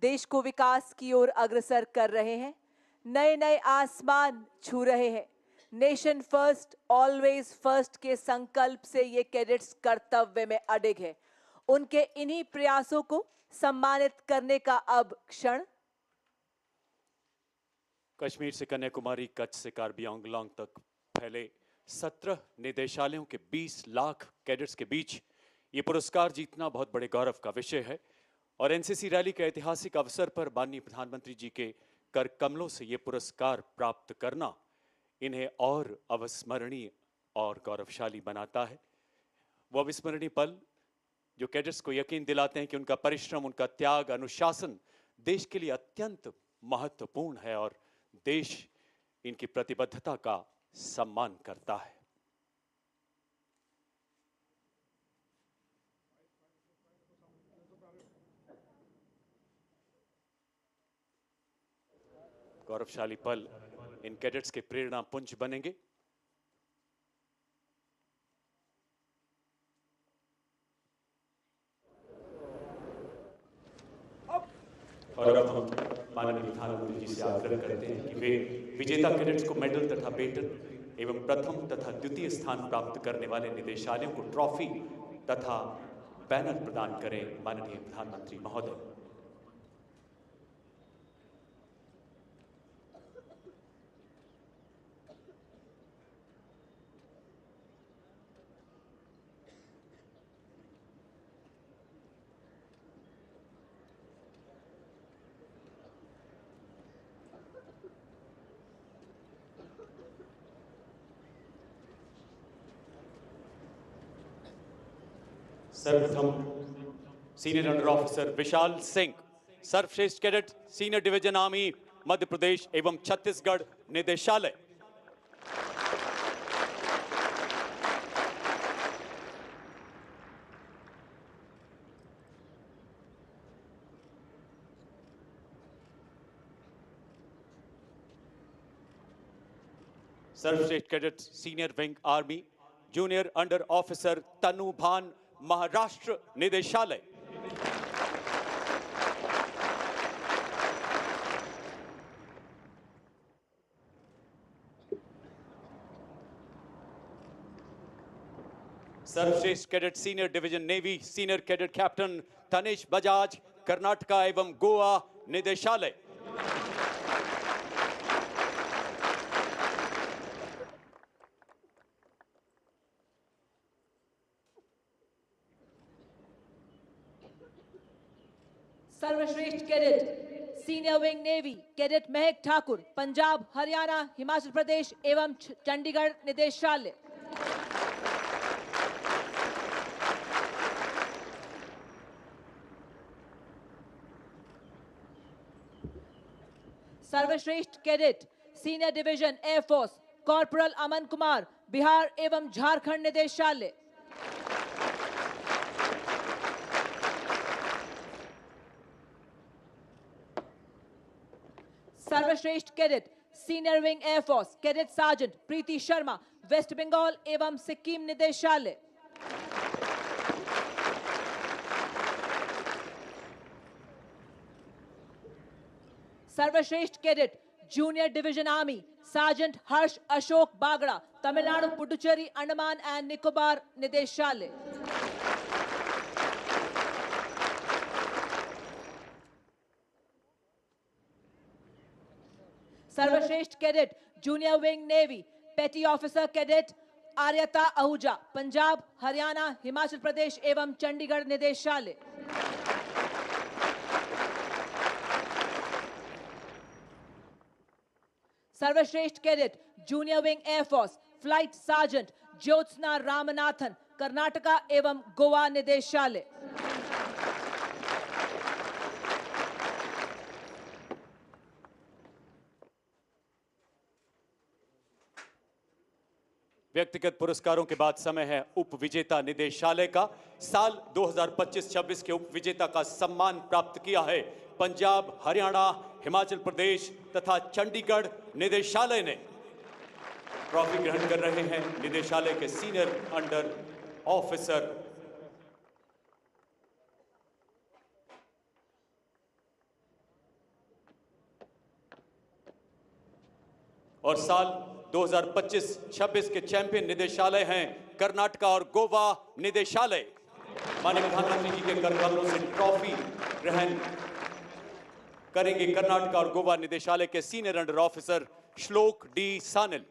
देश को विकास की ओर अग्रसर कर रहे हैं, नए नए आसमान छू रहे हैं। नेशन फर्स्ट ऑलवेज फर्स्ट के संकल्प से ये कैडेट्स कर्तव्य में अडिग है। उनके इन्हीं प्रयासों को सम्मानित करने का अब क्षण। कश्मीर से कन्याकुमारी, कच्छ से कार्बी आंगलोंग तक फैले 17 निदेशालयों के 20 लाख कैडेट्स के बीच ये पुरस्कार जीतना बहुत बड़े गौरव का विषय है। और एनसीसी रैली के ऐतिहासिक अवसर पर माननीय प्रधानमंत्री जी के कर कमलों से ये पुरस्कार प्राप्त करना इन्हें और अविस्मरणीय और गौरवशाली बनाता है। वो अविस्मरणीय पल जो कैडेट्स को यकीन दिलाते हैं कि उनका परिश्रम, उनका त्याग, अनुशासन देश के लिए अत्यंत महत्वपूर्ण है और देश इनकी प्रतिबद्धता का सम्मान करता है। गौरवशाली पल इन कैडेट्स के प्रेरणा पुंज बनेंगे। और अब हम माननीय प्रधानमंत्री जी से आग्रह करते हैं कि वे विजेता कैडेट्स को मेडल तथा बेटन एवं प्रथम तथा द्वितीय स्थान प्राप्त करने वाले निदेशालयों को ट्रॉफी तथा बैनर प्रदान करें। माननीय प्रधानमंत्री महोदय। सर्वप्रथम senior under officer Vishal Singh, सर्वश्रेष्ठ cadet senior division army Madhya Pradesh एवं छत्तीसगढ़ निदेशालय। सर्वश्रेष्ठ cadet senior wing army junior under officer Tanu Bhan Maharashtra निदेशालय। सर्वश्रेष्ठ cadet senior division navy senior cadet captain Tanesh Bajaj Karnataka एवं गोवा निदेशालय। सर्वश्रेष्ठ cadet senior wing navy cadet Mahak Thakur Punjab, Haryana, Himachal Pradesh एवं चंडीगढ़ निदेशालय। सर्वश्रेष्ठ cadet senior division air force corporal Aman Kumar Bihar एवं झारखंड निदेशालय। सर्वश्रेष्ठ cadet senior wing air force cadet sergeant Preeti Sharma West Bengal एवं सिक्किम निदेशालय। सर्वश्रेष्ठ cadet junior division army sergeant Harsh Ashok Bagda Tamil Nadu Puducherry Andaman and Nicobar निदेशालय। सर्वश्रेष्ठ cadet junior wing navy petty officer cadet Aryata Ahuja Punjab, Haryana, Himachal Pradesh एवं चंडीगढ़ निदेशालय। सर्वश्रेष्ठ cadet junior wing air force flight sergeant Jyotsna Ramanathan Karnataka एवं गोवा निदेशालय। व्यक्तिगत पुरस्कारों के बाद समय है उप विजेता निदेशालय का। साल 2025-26 के उप विजेता का सम्मान प्राप्त किया है पंजाब, हरियाणा, हिमाचल प्रदेश तथा चंडीगढ़ निदेशालय ने। ट्रॉफी ग्रहण कर रहे हैं निदेशालय के सीनियर अंडर ऑफिसर और साल 2025-26 के चैंपियन निदेशालय हैं कर्नाटका और गोवा निदेशालय। माननीय प्रधानमंत्री जी के कर कमलों से ट्रॉफी ग्रहण करेंगे कर्नाटका और गोवा निदेशालय के सीनियर अंडर ऑफिसर श्लोक डी सानिल।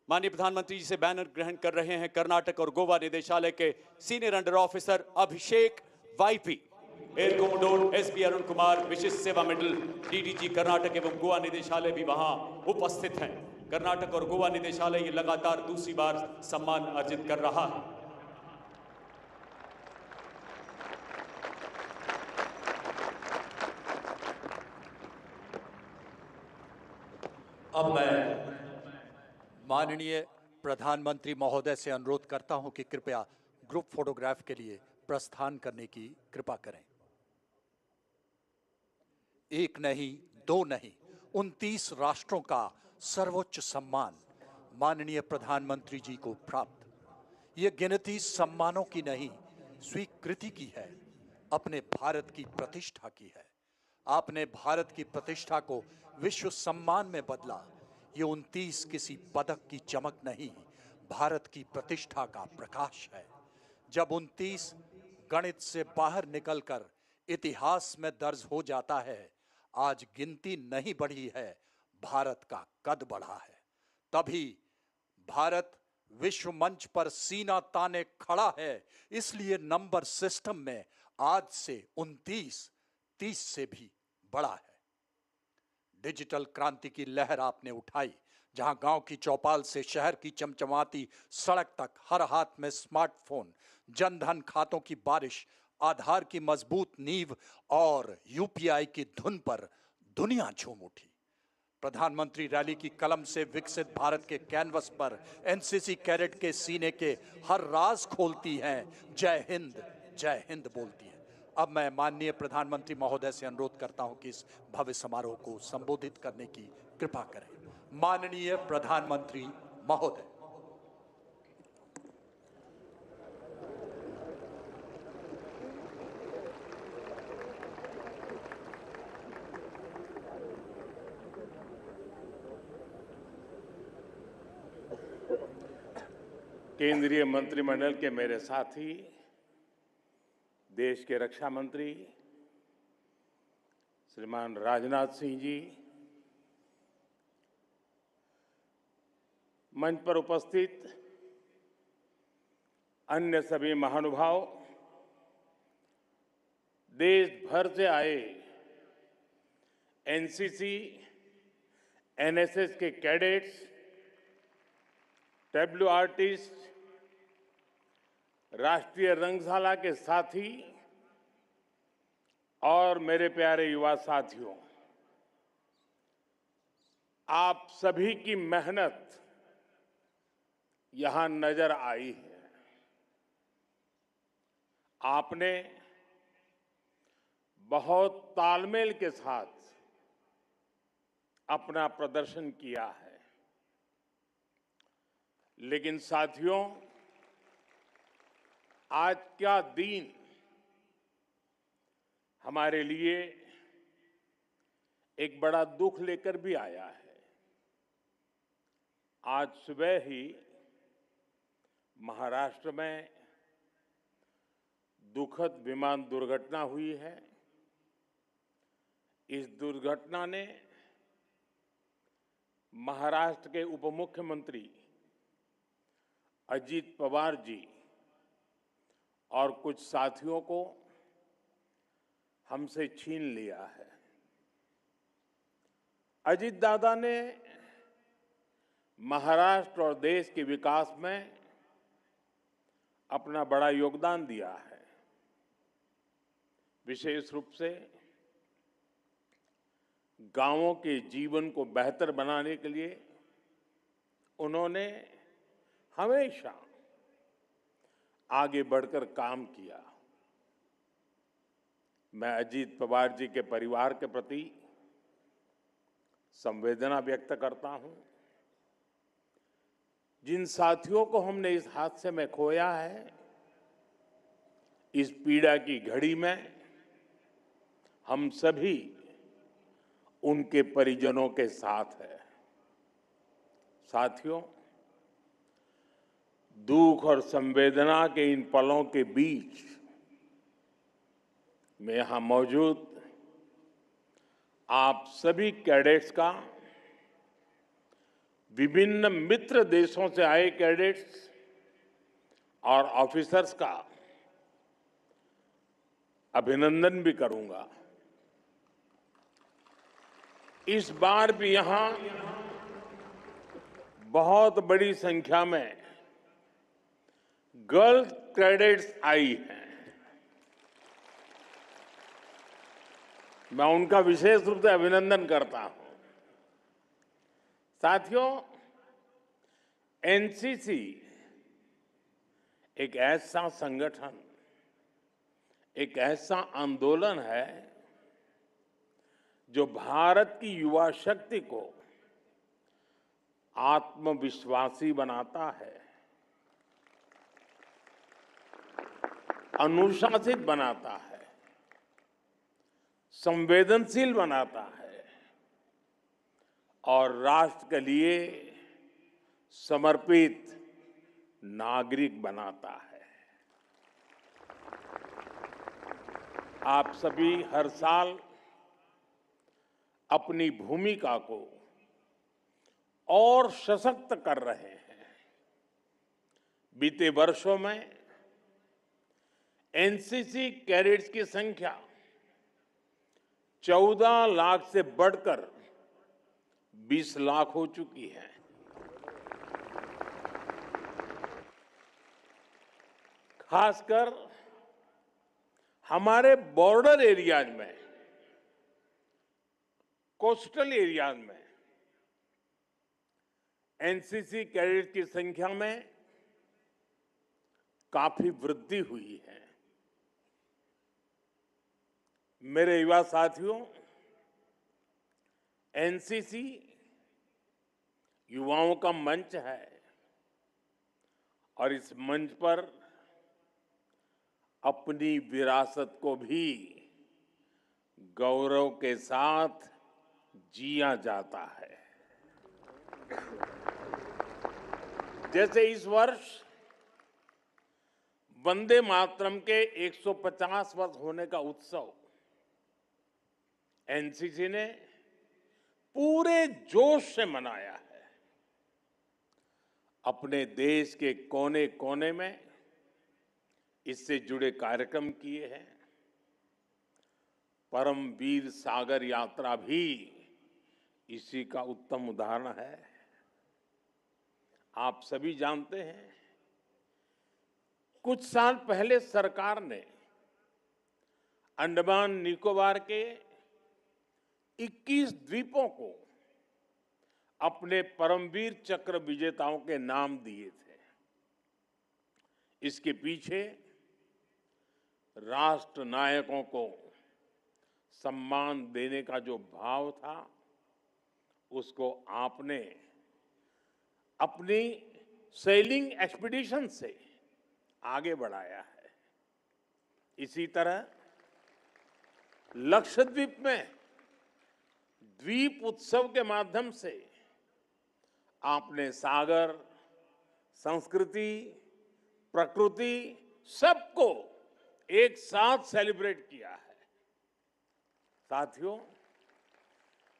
माननीय प्रधानमंत्री जी से बैनर ग्रहण कर रहे हैं कर्नाटक और गोवा निदेशालय के senior under officer Abhishek YP. Air commodore SP Arun Kumar Vishisht Seva medal DDG Karnataka एवं गोवा निदेशालय भी वहां उपस्थित हैं। कर्नाटक और गोवा निदेशालय ये लगातार दूसरी बार सम्मान अर्जित कर रहा है। अब मैं माननीय प्रधानमंत्री महोदय से अनुरोध करता हूं कि कृपया ग्रुप फोटोग्राफ के लिए प्रस्थान करने की कृपा करें। एक नहीं, दो नहीं, 29 राष्ट्रों का सर्वोच्च सम्मान माननीय प्रधानमंत्री जी को प्राप्त। ये गिनती सम्मानों की नहीं, स्वीकृति की है, अपने भारत की प्रतिष्ठा की है। आपने भारत की प्रतिष्ठा को विश्व सम्मान में बदला। ये 29 किसी पदक की चमक नहीं, भारत की प्रतिष्ठा का प्रकाश है। जब 29 गणित से बाहर निकलकर इतिहास में दर्ज हो जाता है, आज गिनती नहीं बढ़ी है, भारत का कद बढ़ा है। तभी भारत विश्व मंच पर सीना ताने खड़ा है। इसलिए नंबर सिस्टम में आज से 29 30 से भी बड़ा है। डिजिटल क्रांति की लहर आपने उठाई, जहां गांव की चौपाल से शहर की चमचमाती सड़क तक हर हाथ में स्मार्टफोन, जनधन खातों की बारिश, आधार की मजबूत नींव और यूपीआई की धुन पर दुनिया झूम उठी। प्रधानमंत्री रैली की कलम से विकसित भारत के कैनवस पर एनसीसी कैडेट के सीने के हर राज खोलती हैं, जय हिंद बोलती है। अब मैं माननीय प्रधानमंत्री महोदय से अनुरोध करता हूं कि इस भव्य समारोह को संबोधित करने की कृपा करें। माननीय प्रधानमंत्री महोदय। केंद्रीय मंत्रिमंडल के मेरे साथी, देश के रक्षा मंत्री श्रीमान राजनाथ सिंह जी, मंच पर उपस्थित अन्य सभी महानुभाव, देश भर से आए एनसीसी, एनएसएस के कैडेट्स, डब्ल्यू आर्टिस्ट, राष्ट्रीय रंगशाला के साथी और मेरे प्यारे युवा साथियों, आप सभी की मेहनत यहां नजर आई है। आपने बहुत तालमेल के साथ अपना प्रदर्शन किया है। लेकिन साथियों, आज का दिन हमारे लिए एक बड़ा दुख लेकर भी आया है। आज सुबह ही महाराष्ट्र में दुखद विमान दुर्घटना हुई है। इस दुर्घटना ने महाराष्ट्र के उप मुख्यमंत्री अजीत पवार जी और कुछ साथियों को हमसे छीन लिया है। अजीत दादा ने महाराष्ट्र और देश के विकास में अपना बड़ा योगदान दिया है। विशेष रूप से गांवों के जीवन को बेहतर बनाने के लिए उन्होंने हमेशा आगे बढ़कर काम किया। मैं अजीत पवार जी के परिवार के प्रति संवेदना व्यक्त करता हूं। जिन साथियों को हमने इस हादसे में खोया है, इस पीड़ा की घड़ी में हम सभी उनके परिजनों के साथ हैं। साथियों, दुख और संवेदना के इन पलों के बीच मैं यहां मौजूद आप सभी कैडेट्स का, विभिन्न मित्र देशों से आए कैडेट्स और ऑफिसर्स का अभिनंदन भी करूंगा। इस बार भी यहां बहुत बड़ी संख्या में गर्ल्स कैडेट्स आई हैं। मैं उनका विशेष रूप से अभिनंदन करता हूं। साथियों, एनसीसी एक ऐसा संगठन, एक ऐसा आंदोलन है जो भारत की युवा शक्ति को आत्मविश्वासी बनाता है, अनुशासित बनाता है, संवेदनशील बनाता है और राष्ट्र के लिए समर्पित नागरिक बनाता है। आप सभी हर साल अपनी भूमिका को और सशक्त कर रहे हैं। बीते वर्षों में एनसीसी कैडेट्स की संख्या 14 लाख से बढ़कर 20 लाख हो चुकी है। खासकर हमारे बॉर्डर एरियाज में, कोस्टल एरियाज में एनसीसी कैडेट की संख्या में काफी वृद्धि हुई है। मेरे युवा साथियों, एनसीसी युवाओं का मंच है और इस मंच पर अपनी विरासत को भी गौरव के साथ जिया जाता है। जैसे इस वर्ष वंदे मातरम के 150 वर्ष होने का उत्सव एनसीसी ने पूरे जोश से मनाया है। अपने देश के कोने कोने में इससे जुड़े कार्यक्रम किए हैं। परमवीर सागर यात्रा भी इसी का उत्तम उदाहरण है। आप सभी जानते हैं, कुछ साल पहले सरकार ने अंडमान निकोबार के 21 द्वीपों को अपने परमवीर चक्र विजेताओं के नाम दिए थे। इसके पीछे राष्ट्र नायकों को सम्मान देने का जो भाव था, उसको आपने अपनी सेलिंग एक्सपीडिशन से आगे बढ़ाया है। इसी तरह लक्षद्वीप में द्वीप उत्सव के माध्यम से आपने सागर, संस्कृति, प्रकृति सबको एक साथ सेलिब्रेट किया है। साथियों,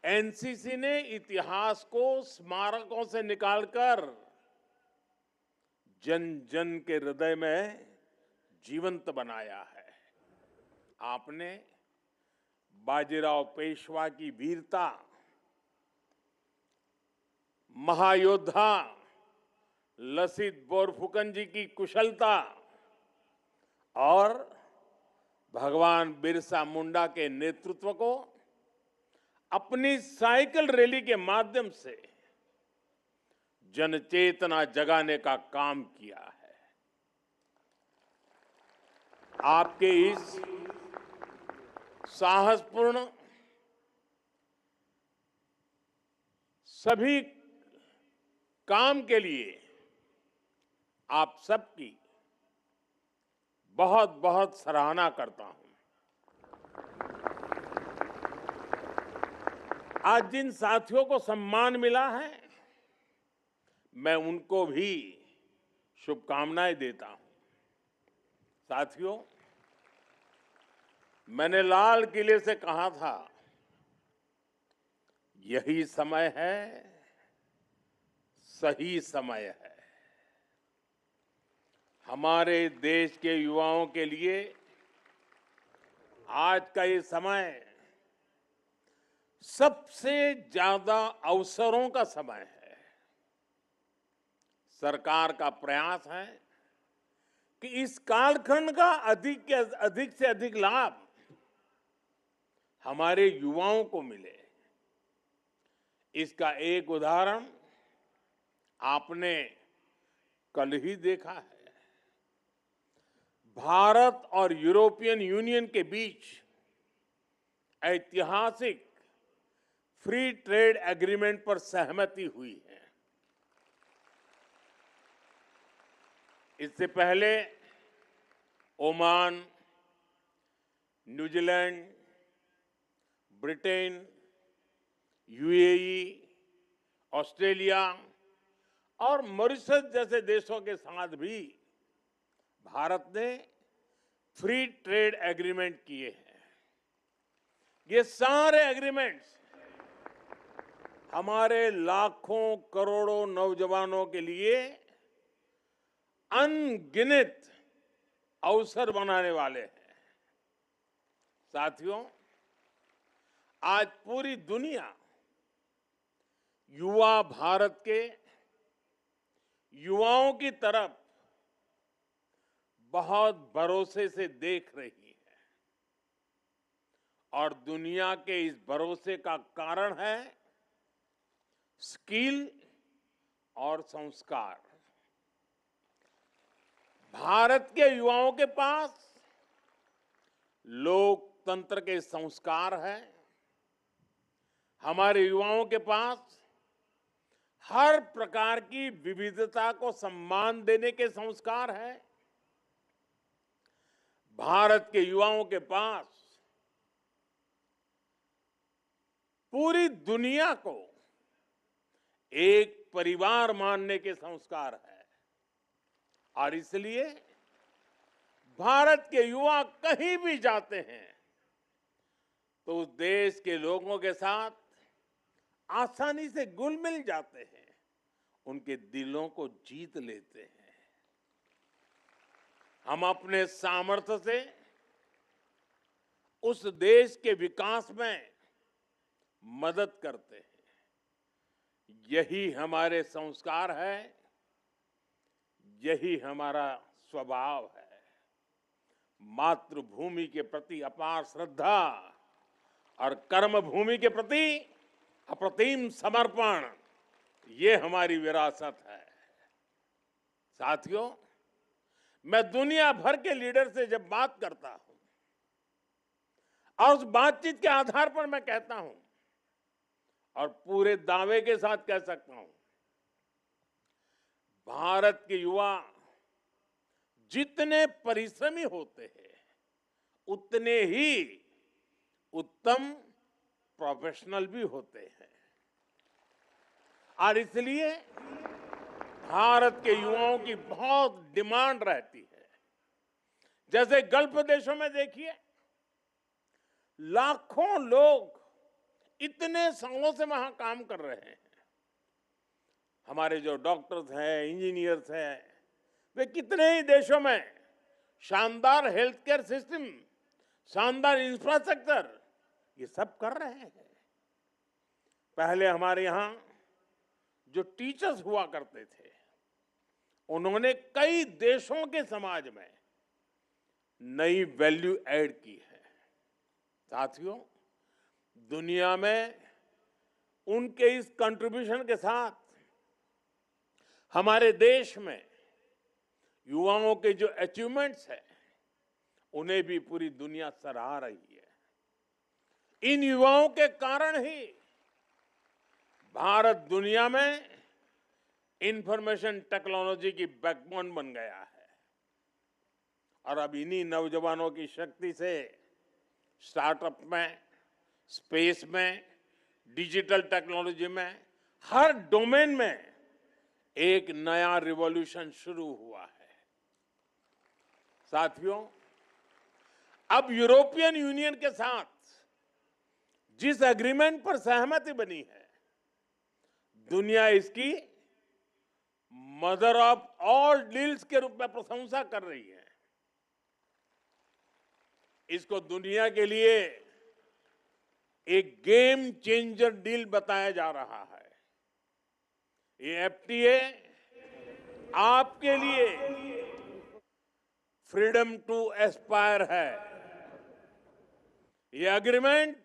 एनसीसी ने इतिहास को स्मारकों से निकालकर जन जन के हृदय में जीवंत बनाया है। आपने बाजीराव पेशवा की वीरता, महायोद्धा लसित बोरफुकन जी की कुशलता और भगवान बिरसा मुंडा के नेतृत्व को अपनी साइकिल रैली के माध्यम से जनचेतना जगाने का काम किया है। आपके इस साहसपूर्ण सभी काम के लिए आप सबकी बहुत बहुत सराहना करता हूं। आज जिन साथियों को सम्मान मिला है, मैं उनको भी शुभकामनाएं देता हूं। साथियों, मैंने लाल किले से कहा था, यही समय है, सही समय है। हमारे देश के युवाओं के लिए आज का ये समय सबसे ज्यादा अवसरों का समय है। सरकार का प्रयास है कि इस कालखंड का अधिक से अधिक लाभ हमारे युवाओं को मिले। इसका एक उदाहरण आपने कल ही देखा है। भारत और यूरोपियन यूनियन के बीच ऐतिहासिक फ्री ट्रेड एग्रीमेंट पर सहमति हुई है। इससे पहले Oman, New Zealand, Britain, UAE, Australia और मॉरिशस जैसे देशों के साथ भी भारत ने फ्री ट्रेड एग्रीमेंट किए हैं। ये सारे एग्रीमेंट्स हमारे लाखों करोड़ों नौजवानों के लिए अनगिनत अवसर बनाने वाले हैं। साथियों, आज पूरी दुनिया युवा भारत के युवाओं की तरफ बहुत भरोसे से देख रही है और दुनिया के इस भरोसे का कारण है स्किल और संस्कार। भारत के युवाओं के पास लोकतंत्र के संस्कार हैं। हमारे युवाओं के पास हर प्रकार की विविधता को सम्मान देने के संस्कार हैं। भारत के युवाओं के पास पूरी दुनिया को एक परिवार मानने के संस्कार है और इसलिए भारत के युवा कहीं भी जाते हैं तो उस देश के लोगों के साथ आसानी से घुल मिल जाते हैं, उनके दिलों को जीत लेते हैं। हम अपने सामर्थ्य से उस देश के विकास में मदद करते हैं। यही हमारे संस्कार है, यही हमारा स्वभाव है। मातृभूमि के प्रति अपार श्रद्धा और कर्मभूमि के प्रति अप्रतिम समर्पण, ये हमारी विरासत है। साथियों, मैं दुनिया भर के लीडर से जब बात करता हूं और उस बातचीत के आधार पर मैं कहता हूं और पूरे दावे के साथ कह सकता हूं, भारत के युवा जितने परिश्रमी होते हैं उतने ही उत्तम प्रोफेशनल भी होते हैं और इसलिए भारत के युवाओं की बहुत डिमांड रहती है। जैसे गल्फ देशों में देखिए, लाखों लोग इतने सालों से वहां काम कर रहे हैं। हमारे जो डॉक्टर्स हैं, इंजीनियर्स हैं, वे कितने ही देशों में शानदार हेल्थ केयर सिस्टम, शानदार इंफ्रास्ट्रक्चर, ये सब कर रहे हैं। पहले हमारे यहां जो टीचर्स हुआ करते थे, उन्होंने कई देशों के समाज में नई वैल्यू ऐड की है। साथियों, दुनिया में उनके इस कंट्रीब्यूशन के साथ हमारे देश में युवाओं के जो अचीवमेंट्स हैं उन्हें भी पूरी दुनिया सराह रही है। इन युवाओं के कारण ही भारत दुनिया में इंफॉर्मेशन टेक्नोलॉजी की बैकबोन बन गया है और अब इन्हीं नौजवानों की शक्ति से स्टार्टअप में, स्पेस में, डिजिटल टेक्नोलॉजी में, हर डोमेन में एक नया रिवॉल्यूशन शुरू हुआ है। साथियों, अब यूरोपियन यूनियन के साथ जिस एग्रीमेंट पर सहमति बनी है, दुनिया इसकी मदर ऑफ ऑल डील्स के रूप में प्रशंसा कर रही है। इसको दुनिया के लिए एक गेम चेंजर डील बताया जा रहा है। ये एफटीए आपके लिए फ्रीडम टू एस्पायर है। ये एग्रीमेंट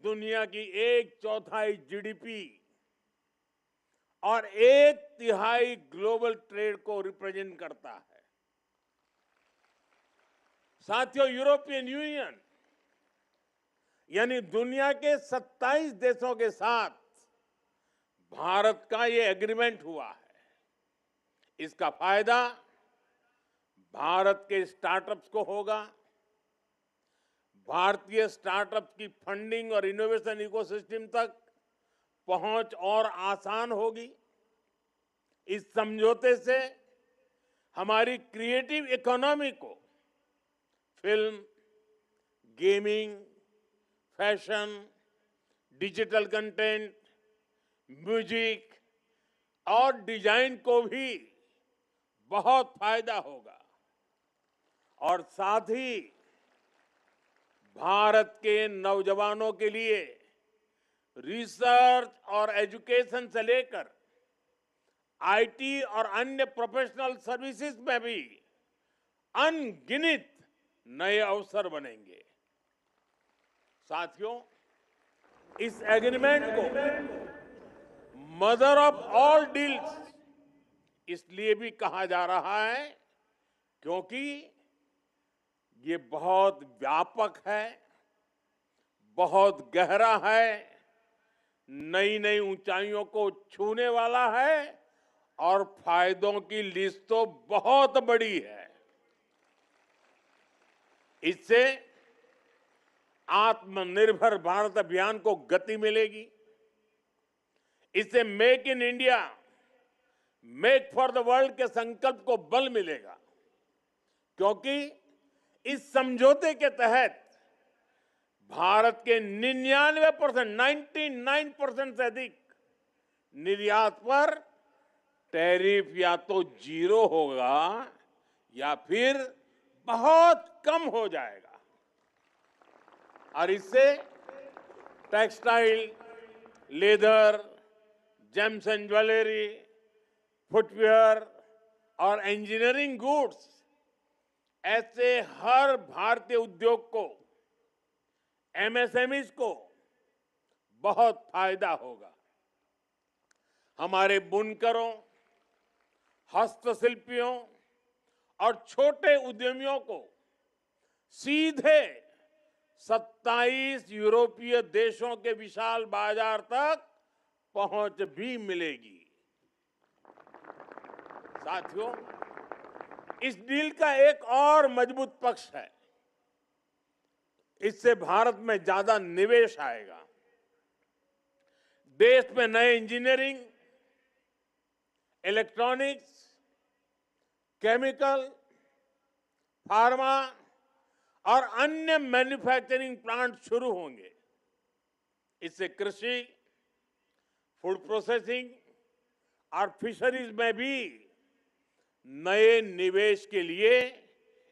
दुनिया की 1/4 जीडीपी और 1/3 ग्लोबल ट्रेड को रिप्रेजेंट करता है। साथियों, यूरोपियन यूनियन यानी दुनिया के 27 देशों के साथ भारत का ये एग्रीमेंट हुआ है। इसका फायदा भारत के स्टार्टअप्स को होगा। भारतीय स्टार्टअप्स की फंडिंग और इनोवेशन इकोसिस्टम तक पहुंच और आसान होगी। इस समझौते से हमारी क्रिएटिव इकोनॉमी को film, gaming, fashion, digital content, music और डिजाइन को भी बहुत फायदा होगा और साथ ही भारत के नौजवानों के लिए रिसर्च और एजुकेशन से लेकर आईटी और अन्य प्रोफेशनल सर्विसेज में भी अनगिनत नए अवसर बनेंगे। साथियों, इस एग्रीमेंट को मदर ऑफ ऑल डील्स इसलिए भी कहा जा रहा है क्योंकि ये बहुत व्यापक है, बहुत गहरा है, नई नई ऊंचाइयों को छूने वाला है और फायदों की लिस्ट तो बहुत बड़ी है। इससे आत्मनिर्भर भारत अभियान को गति मिलेगी। इससे make in India, make for the world के संकल्प को बल मिलेगा क्योंकि इस समझौते के तहत भारत के 99%, 99% से अधिक निर्यात पर टैरिफ या तो 0 होगा या फिर बहुत कम हो जाएगा और इससे textile, leather, James and jewellery, footwear और इंजीनियरिंग गुड्स ऐसे हर भारतीय उद्योग को, एमएसएमईज को बहुत फायदा होगा। हमारे बुनकरों, हस्तशिल्पियों और छोटे उद्यमियों को सीधे 27 यूरोपीय देशों के विशाल बाजार तक पहुंच भी मिलेगी। साथियों, इस डील का एक और मजबूत पक्ष है, इससे भारत में ज्यादा निवेश आएगा। देश में नए इंजीनियरिंग, इलेक्ट्रॉनिक्स, केमिकल, फार्मा और अन्य मैन्युफैक्चरिंग प्लांट शुरू होंगे। इससे कृषि, फूड प्रोसेसिंग और फिशरीज में भी नए निवेश के लिए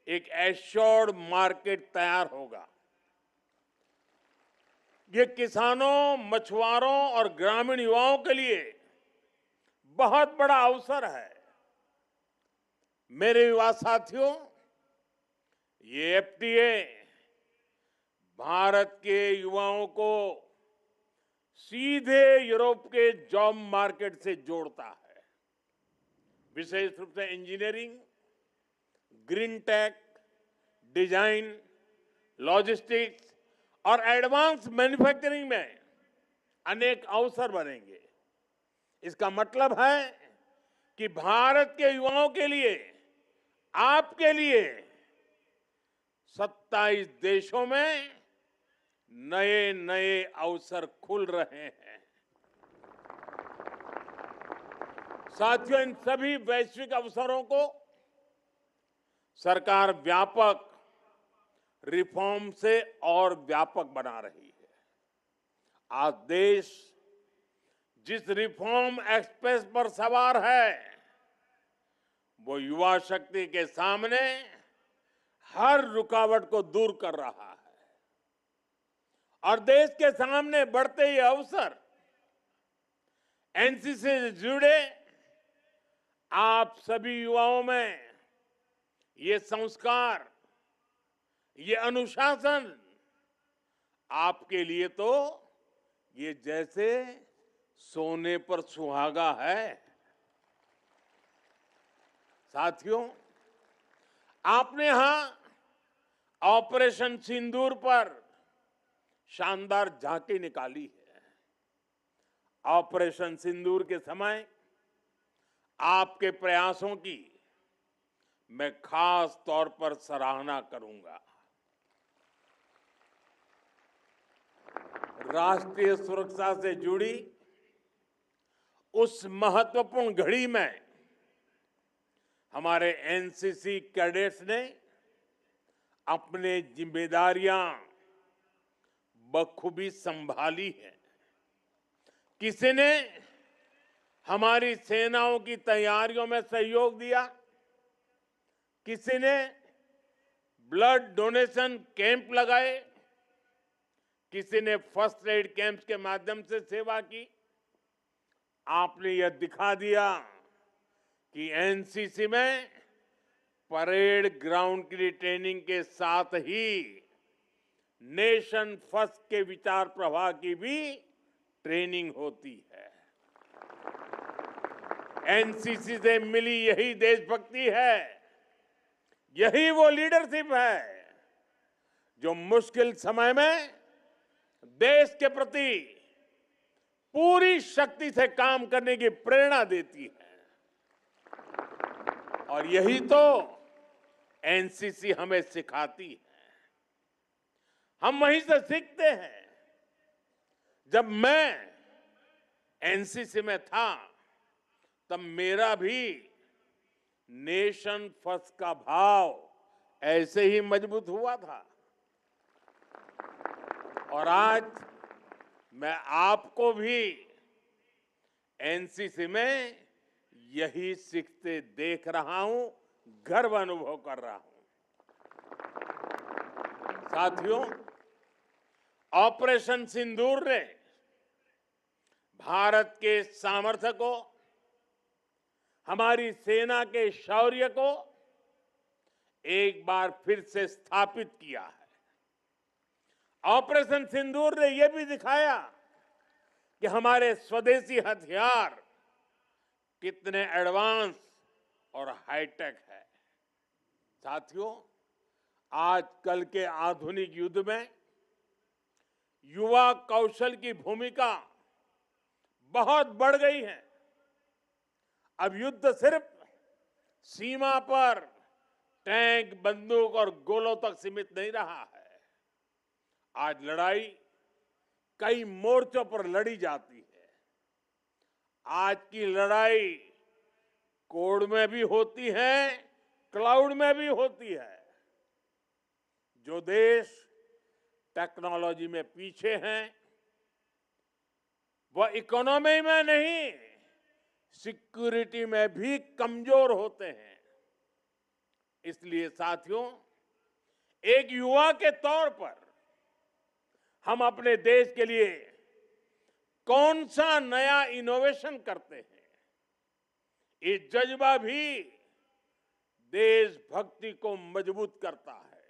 एक एश्योर्ड मार्केट तैयार होगा। ये किसानों, मछुआरों और ग्रामीण युवाओं के लिए बहुत बड़ा अवसर है। मेरे युवा साथियों, ये एफटीए भारत के युवाओं को सीधे यूरोप के जॉब मार्केट से जोड़ता है। विशेष रूप से engineering, green tech, design, logistics और एडवांस मैन्युफैक्चरिंग में अनेक अवसर बनेंगे। इसका मतलब है कि भारत के युवाओं के लिए, आपके लिए 27 देशों में नए नए अवसर खुल रहे हैं। साथियों, इन सभी वैश्विक अवसरों को सरकार व्यापक रिफॉर्म से और व्यापक बना रही है। आज देश जिस रिफॉर्म एक्सप्रेस पर सवार है, वो युवा शक्ति के सामने हर रुकावट को दूर कर रहा है और देश के सामने बढ़ते ये अवसर एनसीसी से जुड़े आप सभी युवाओं में ये संस्कार, ये अनुशासन आपके लिए तो ये जैसे सोने पर सुहागा है। साथियों, आपने यहां ऑपरेशन सिंदूर पर शानदार झांकी निकाली है। ऑपरेशन सिंदूर के समय आपके प्रयासों की मैं खास तौर पर सराहना करूंगा। राष्ट्रीय सुरक्षा से जुड़ी उस महत्वपूर्ण घड़ी में हमारे एनसीसी कैडेट्स ने अपने जिम्मेदारियां बखूबी संभाली है। किसी ने हमारी सेनाओं की तैयारियों में सहयोग दिया, किसी ने ब्लड डोनेशन कैंप लगाए, किसी ने फर्स्ट एड कैंप्स के माध्यम से सेवा की। आपने यह दिखा दिया कि एनसीसी में परेड ग्राउंड की ट्रेनिंग के साथ ही नेशन फर्स्ट के विचार प्रवाह की भी ट्रेनिंग होती है। एनसीसी से मिली यही देशभक्ति है, यही वो लीडरशिप है जो मुश्किल समय में देश के प्रति पूरी शक्ति से काम करने की प्रेरणा देती है। और यही तो एनसीसी हमें सिखाती है। हम वहीं से सीखते हैं। जब मैं एनसीसी में था, तब मेरा भी नेशन फर्स्ट का भाव ऐसे ही मजबूत हुआ था। और आज मैं आपको भी एनसीसी में यही सीखते देख रहा हूं, गर्व अनुभव कर रहा हूं। साथियों, ऑपरेशन सिंदूर ने भारत के सामर्थ्य को, हमारी सेना के शौर्य को एक बार फिर से स्थापित किया है। ऑपरेशन सिंदूर ने यह भी दिखाया कि हमारे स्वदेशी हथियार कितने एडवांस और हाईटेक है। साथियों, आजकल के आधुनिक युद्ध में युवा कौशल की भूमिका बहुत बढ़ गई है। अब युद्ध सिर्फ सीमा पर टैंक, बंदूक और गोलों तक सीमित नहीं रहा है। आज लड़ाई कई मोर्चों पर लड़ी जाती है। आज की लड़ाई कोड में भी होती है, क्लाउड में भी होती है। जो देश टेक्नोलॉजी में पीछे हैं, वह इकोनॉमी में नहीं, सिक्योरिटी में भी कमजोर होते हैं। इसलिए साथियों, एक युवा के तौर पर हम अपने देश के लिए कौन सा नया इनोवेशन करते हैं, ये जज्बा भी देशभक्ति को मजबूत करता है।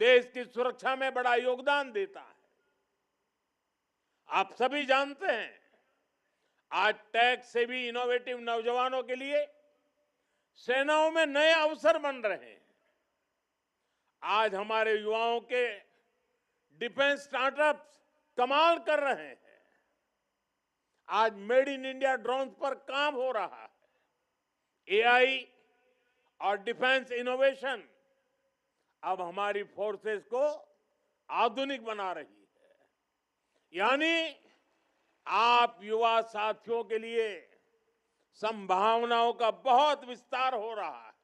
देश की सुरक्षा में बड़ा योगदान देता है। आप सभी जानते हैं, आज टेक से भी इनोवेटिव नौजवानों के लिए सेनाओं में नए अवसर बन रहे हैं। आज हमारे युवाओं के डिफेंस स्टार्टअप्स कमाल कर रहे हैं। आज मेड इन इंडिया ड्रोन पर काम हो रहा है। एआई और डिफेंस इनोवेशन अब हमारी फोर्सेस को आधुनिक बना रही है। यानी आप युवा साथियों के लिए संभावनाओं का बहुत विस्तार हो रहा है।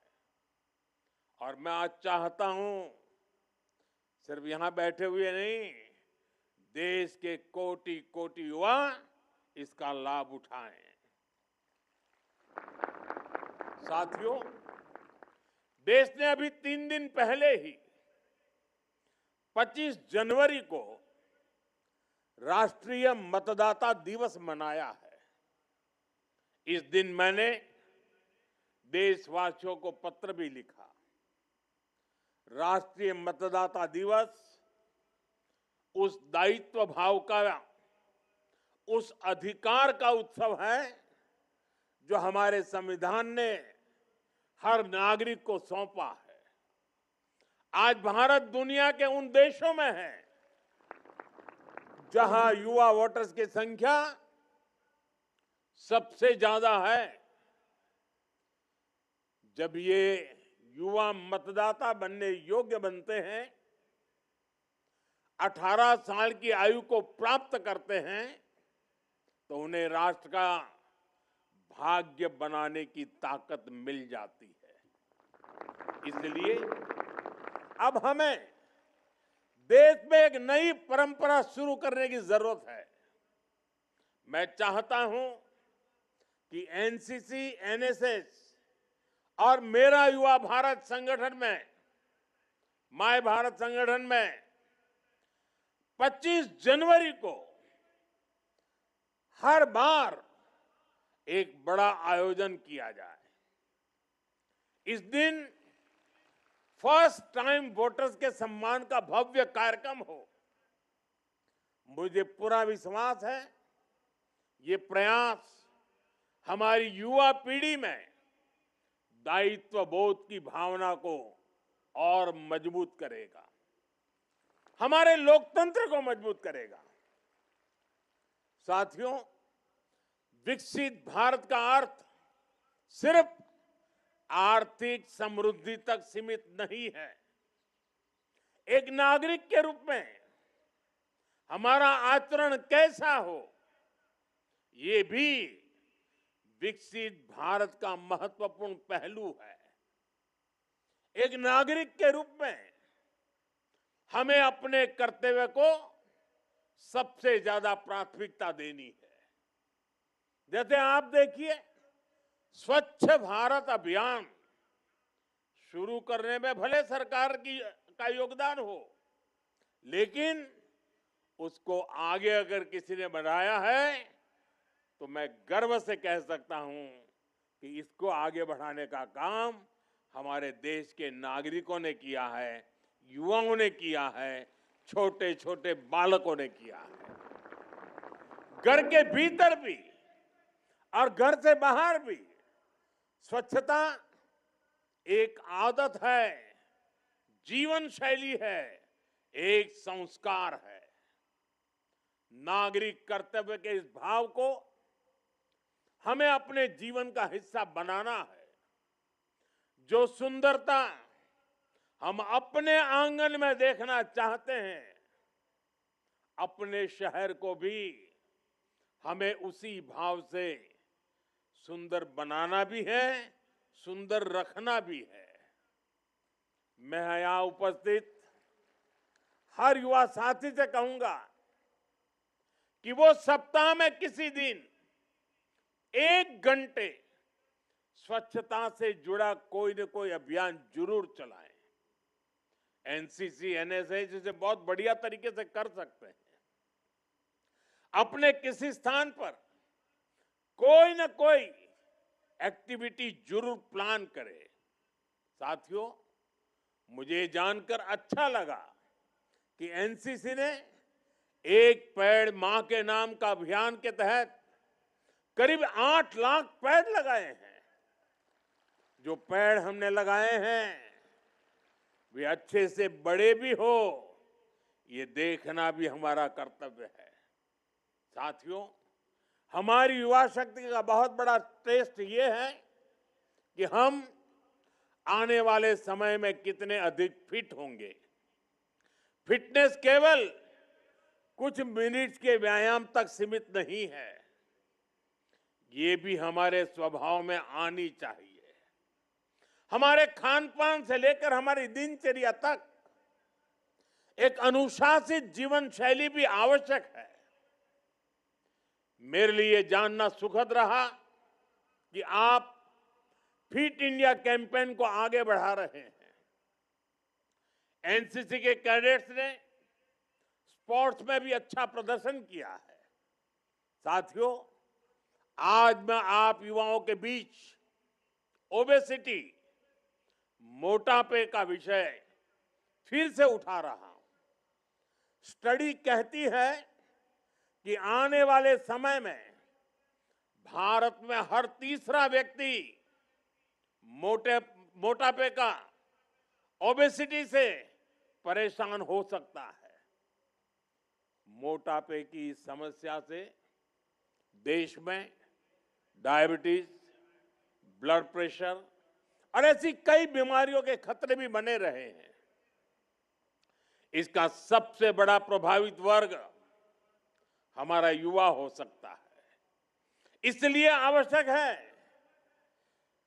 और मैं आज चाहता हूं सिर्फ यहां बैठे हुए नहीं, देश के कोटि कोटि युवा इसका लाभ उठाएं। साथियों, देश ने अभी 3 दिन पहले ही 25 जनवरी को राष्ट्रीय मतदाता दिवस मनाया है। इस दिन मैंने देशवासियों को पत्र भी लिखा। राष्ट्रीय मतदाता दिवस उस दायित्व भाव का, उस अधिकार का उत्सव है जो हमारे संविधान ने हर नागरिक को सौंपा है। आज भारत दुनिया के उन देशों में है जहां युवा वोटर्स की संख्या सबसे ज्यादा है। जब ये युवा मतदाता बनने योग्य बनते हैं, 18 साल की आयु को प्राप्त करते हैं, तो उन्हें राष्ट्र का भाग्य बनाने की ताकत मिल जाती है। इसलिए अब हमें देश में एक नई परंपरा शुरू करने की जरूरत है। मैं चाहता हूं कि एनसीसी, एनएसएस और मेरा युवा भारत संगठन में, माय भारत संगठन में 25 जनवरी को हर बार एक बड़ा आयोजन किया जाए। इस दिन फर्स्ट टाइम वोटर्स के सम्मान का भव्य कार्यक्रम हो। मुझे पूरा विश्वास है ये प्रयास हमारी युवा पीढ़ी में दायित्व बोध की भावना को और मजबूत करेगा, हमारे लोकतंत्र को मजबूत करेगा। साथियों, विकसित भारत का अर्थ सिर्फ आर्थिक समृद्धि तक सीमित नहीं है। एक नागरिक के रूप में हमारा आचरण कैसा हो, ये भी विकसित भारत का महत्वपूर्ण पहलू है। एक नागरिक के रूप में हमें अपने कर्तव्य को सबसे ज्यादा प्राथमिकता देनी है। जैसे आप देखिए, स्वच्छ भारत अभियान शुरू करने में भले सरकार का योगदान हो, लेकिन उसको आगे अगर किसी ने बढ़ाया है तो मैं गर्व से कह सकता हूं कि इसको आगे बढ़ाने का काम हमारे देश के नागरिकों ने किया है, युवाओं ने किया है, छोटे छोटे बालकों ने किया है। घर के भीतर भी और घर से बाहर भी स्वच्छता एक आदत है, जीवन शैली है, एक संस्कार है। नागरिक कर्तव्य के इस भाव को हमें अपने जीवन का हिस्सा बनाना है। जो सुंदरता हम अपने आंगन में देखना चाहते हैं, अपने शहर को भी हमें उसी भाव से सुंदर बनाना भी है, सुंदर रखना भी है। मैं यहां उपस्थित हर युवा साथी से कहूंगा कि वो सप्ताह में किसी दिन 1 घंटे स्वच्छता से जुड़ा कोई न कोई अभियान जरूर चलाएं। एनसीसी, एनएसएस इसे बहुत बढ़िया तरीके से कर सकते हैं। अपने किसी स्थान पर कोई न कोई एक्टिविटी जरूर प्लान करें। साथियों, मुझे जानकर अच्छा लगा कि एनसीसी ने एक पेड़ मां के नाम का अभियान के तहत करीब 8 लाख पेड़ लगाए हैं। जो पेड़ हमने लगाए हैं वे अच्छे से बड़े भी हो, ये देखना भी हमारा कर्तव्य है। साथियों, हमारी युवा शक्ति का बहुत बड़ा टेस्ट ये है कि हम आने वाले समय में कितने अधिक फिट होंगे। फिटनेस केवल कुछ मिनट के व्यायाम तक सीमित नहीं है, ये भी हमारे स्वभाव में आनी चाहिए। हमारे खान पान से लेकर हमारी दिनचर्या तक एक अनुशासित जीवन शैली भी आवश्यक है। मेरे लिए जानना सुखद रहा कि आप फिट इंडिया कैंपेन को आगे बढ़ा रहे हैं। एनसीसी के कैडेट्स ने स्पोर्ट्स में भी अच्छा प्रदर्शन किया है। साथियों, आज मैं आप युवाओं के बीच ओबेसिटी, मोटापे का विषय फिर से उठा रहा हूं। स्टडी कहती है कि आने वाले समय में भारत में हर तीसरा व्यक्ति मोटापे का, ओबेसिटी से परेशान हो सकता है। मोटापे की समस्या से देश में डायबिटीज, ब्लड प्रेशर और ऐसी कई बीमारियों के खतरे भी बने रहे हैं। इसका सबसे बड़ा प्रभावित वर्ग हमारा युवा हो सकता है। इसलिए आवश्यक है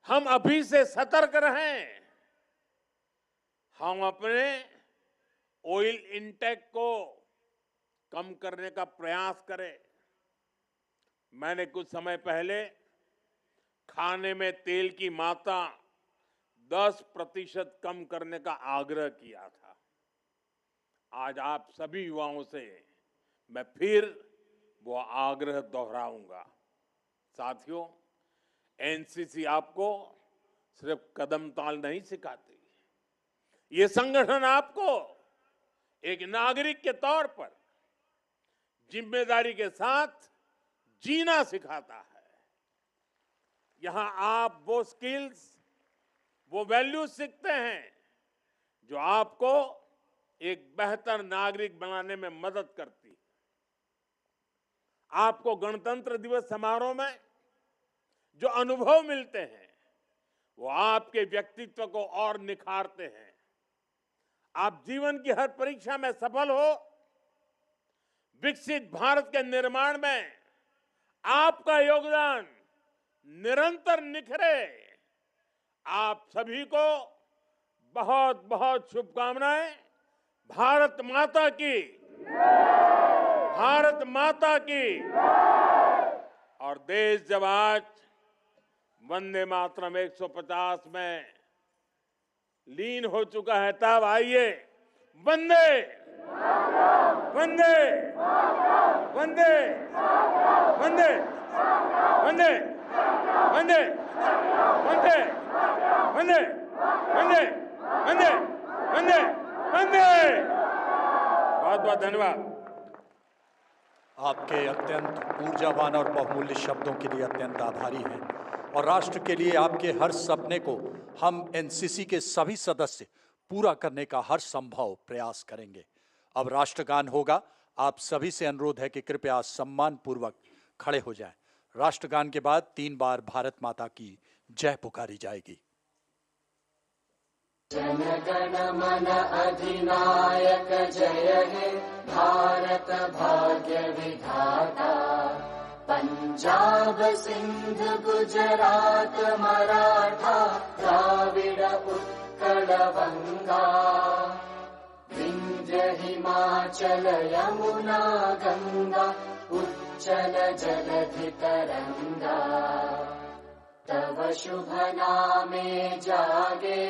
हम अभी से सतर्क रहें। हम अपने ऑयल इंटेक को कम करने का प्रयास करें। मैंने कुछ समय पहले खाने में तेल की मात्रा 10% कम करने का आग्रह किया था। आज आप सभी युवाओं से मैं फिर वो आग्रह दोहराऊंगा। साथियों, एनसीसी आपको सिर्फ कदम ताल नहीं सिखाती, ये संगठन आपको एक नागरिक के तौर पर जिम्मेदारी के साथ जीना सिखाता है। यहां आप वो स्किल्स, वो वैल्यूज सीखते हैं जो आपको एक बेहतर नागरिक बनाने में मदद करती है। आपको गणतंत्र दिवस समारोह में जो अनुभव मिलते हैं वो आपके व्यक्तित्व को और निखारते हैं। आप जीवन की हर परीक्षा में सफल हो, विकसित भारत के निर्माण में आपका योगदान निरंतर निखरे। आप सभी को बहुत बहुत शुभकामनाएं। भारत माता की, भारत माता की। और देश जब आज वंदे मातरम 150 में लीन हो चुका है, तब आइए वंदे वंदे वंदे वंदे वंदे वंदे वंदे वंदे वंदे वंदे वंदे वंदे। बहुत बहुत धन्यवाद। आपके अत्यंत ऊर्जावान और बहुमूल्य शब्दों के लिए अत्यंत आभारी हैं और राष्ट्र के लिए आपके हर सपने को हम एनसीसी के सभी सदस्य पूरा करने का हर संभव प्रयास करेंगे। अब राष्ट्रगान होगा। आप सभी से अनुरोध है कि कृपया सम्मान पूर्वक खड़े हो जाएं। राष्ट्रगान के बाद 3 बार भारत माता की जय पुकारी जाएगी। जन गण मन अधिनायक जय हे भारत भाग्य विधाता। पंजाब सिंध गुजरात मराठा द्राविड़ उत्कल बंगा। विंध्य हिमाचल यमुना गंगा उच्चल जलधि तरंगा। तव शुभ नामे जागे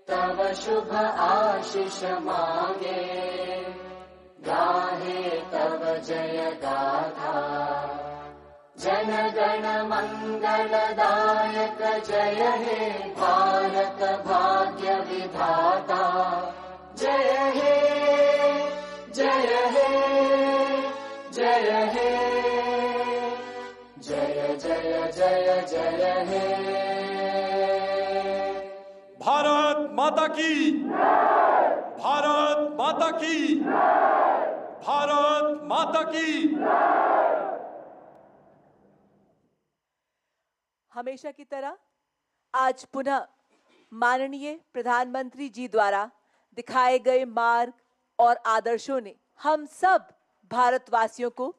तव शुभ आशीष मांगे। गाहे तव जय गाथा जय जन गण मंगलदायक जय हे भारत भाग्य विधाता जय हे जय हे जय हे जय जय जय जय हे। भारत माता की, भारत माता की, भारत माता की। हमेशा की तरह आज पुनः माननीय प्रधानमंत्री जी द्वारा दिखाए गए मार्ग और आदर्शों ने हम सब भारतवासियों को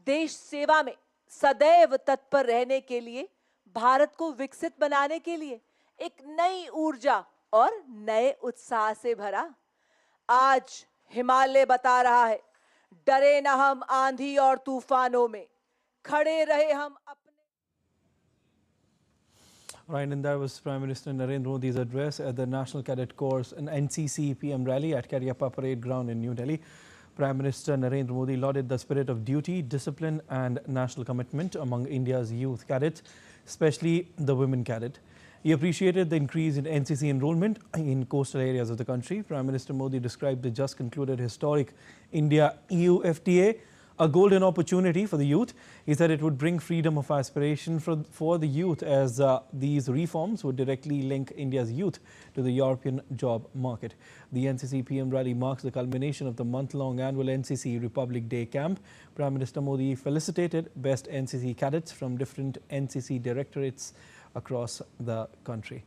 देश सेवा में सदैव तत्पर रहने के लिए, भारत को विकसित बनाने के लिए एक नई ऊर्जा और नए उत्साह से भरा। आज हिमालय बता रहा है, डरे न हम आंधी और तूफानों में, खड़े रहे हम अपने। Right, and that was Prime Minister Narendra Modi's address at the National Cadet Corps and NCC PM rally at Cariappa Parade Ground in New Delhi. Prime Minister Narendra Modi lauded the spirit of duty, discipline and national commitment among India's youth cadets, especially the women cadet. He appreciated the increase in NCC enrollment in coastal areas of the country. Prime Minister Modi described the just concluded historic India-EU FTA a golden opportunity for the youth. He said it would bring freedom of aspiration for the youth, as these reforms would directly link India's youth to the European job market. The NCC PM rally marks the culmination of the month-long annual NCC Republic Day camp. Prime Minister Modi felicitated best NCC cadets from different NCC directorates across the country.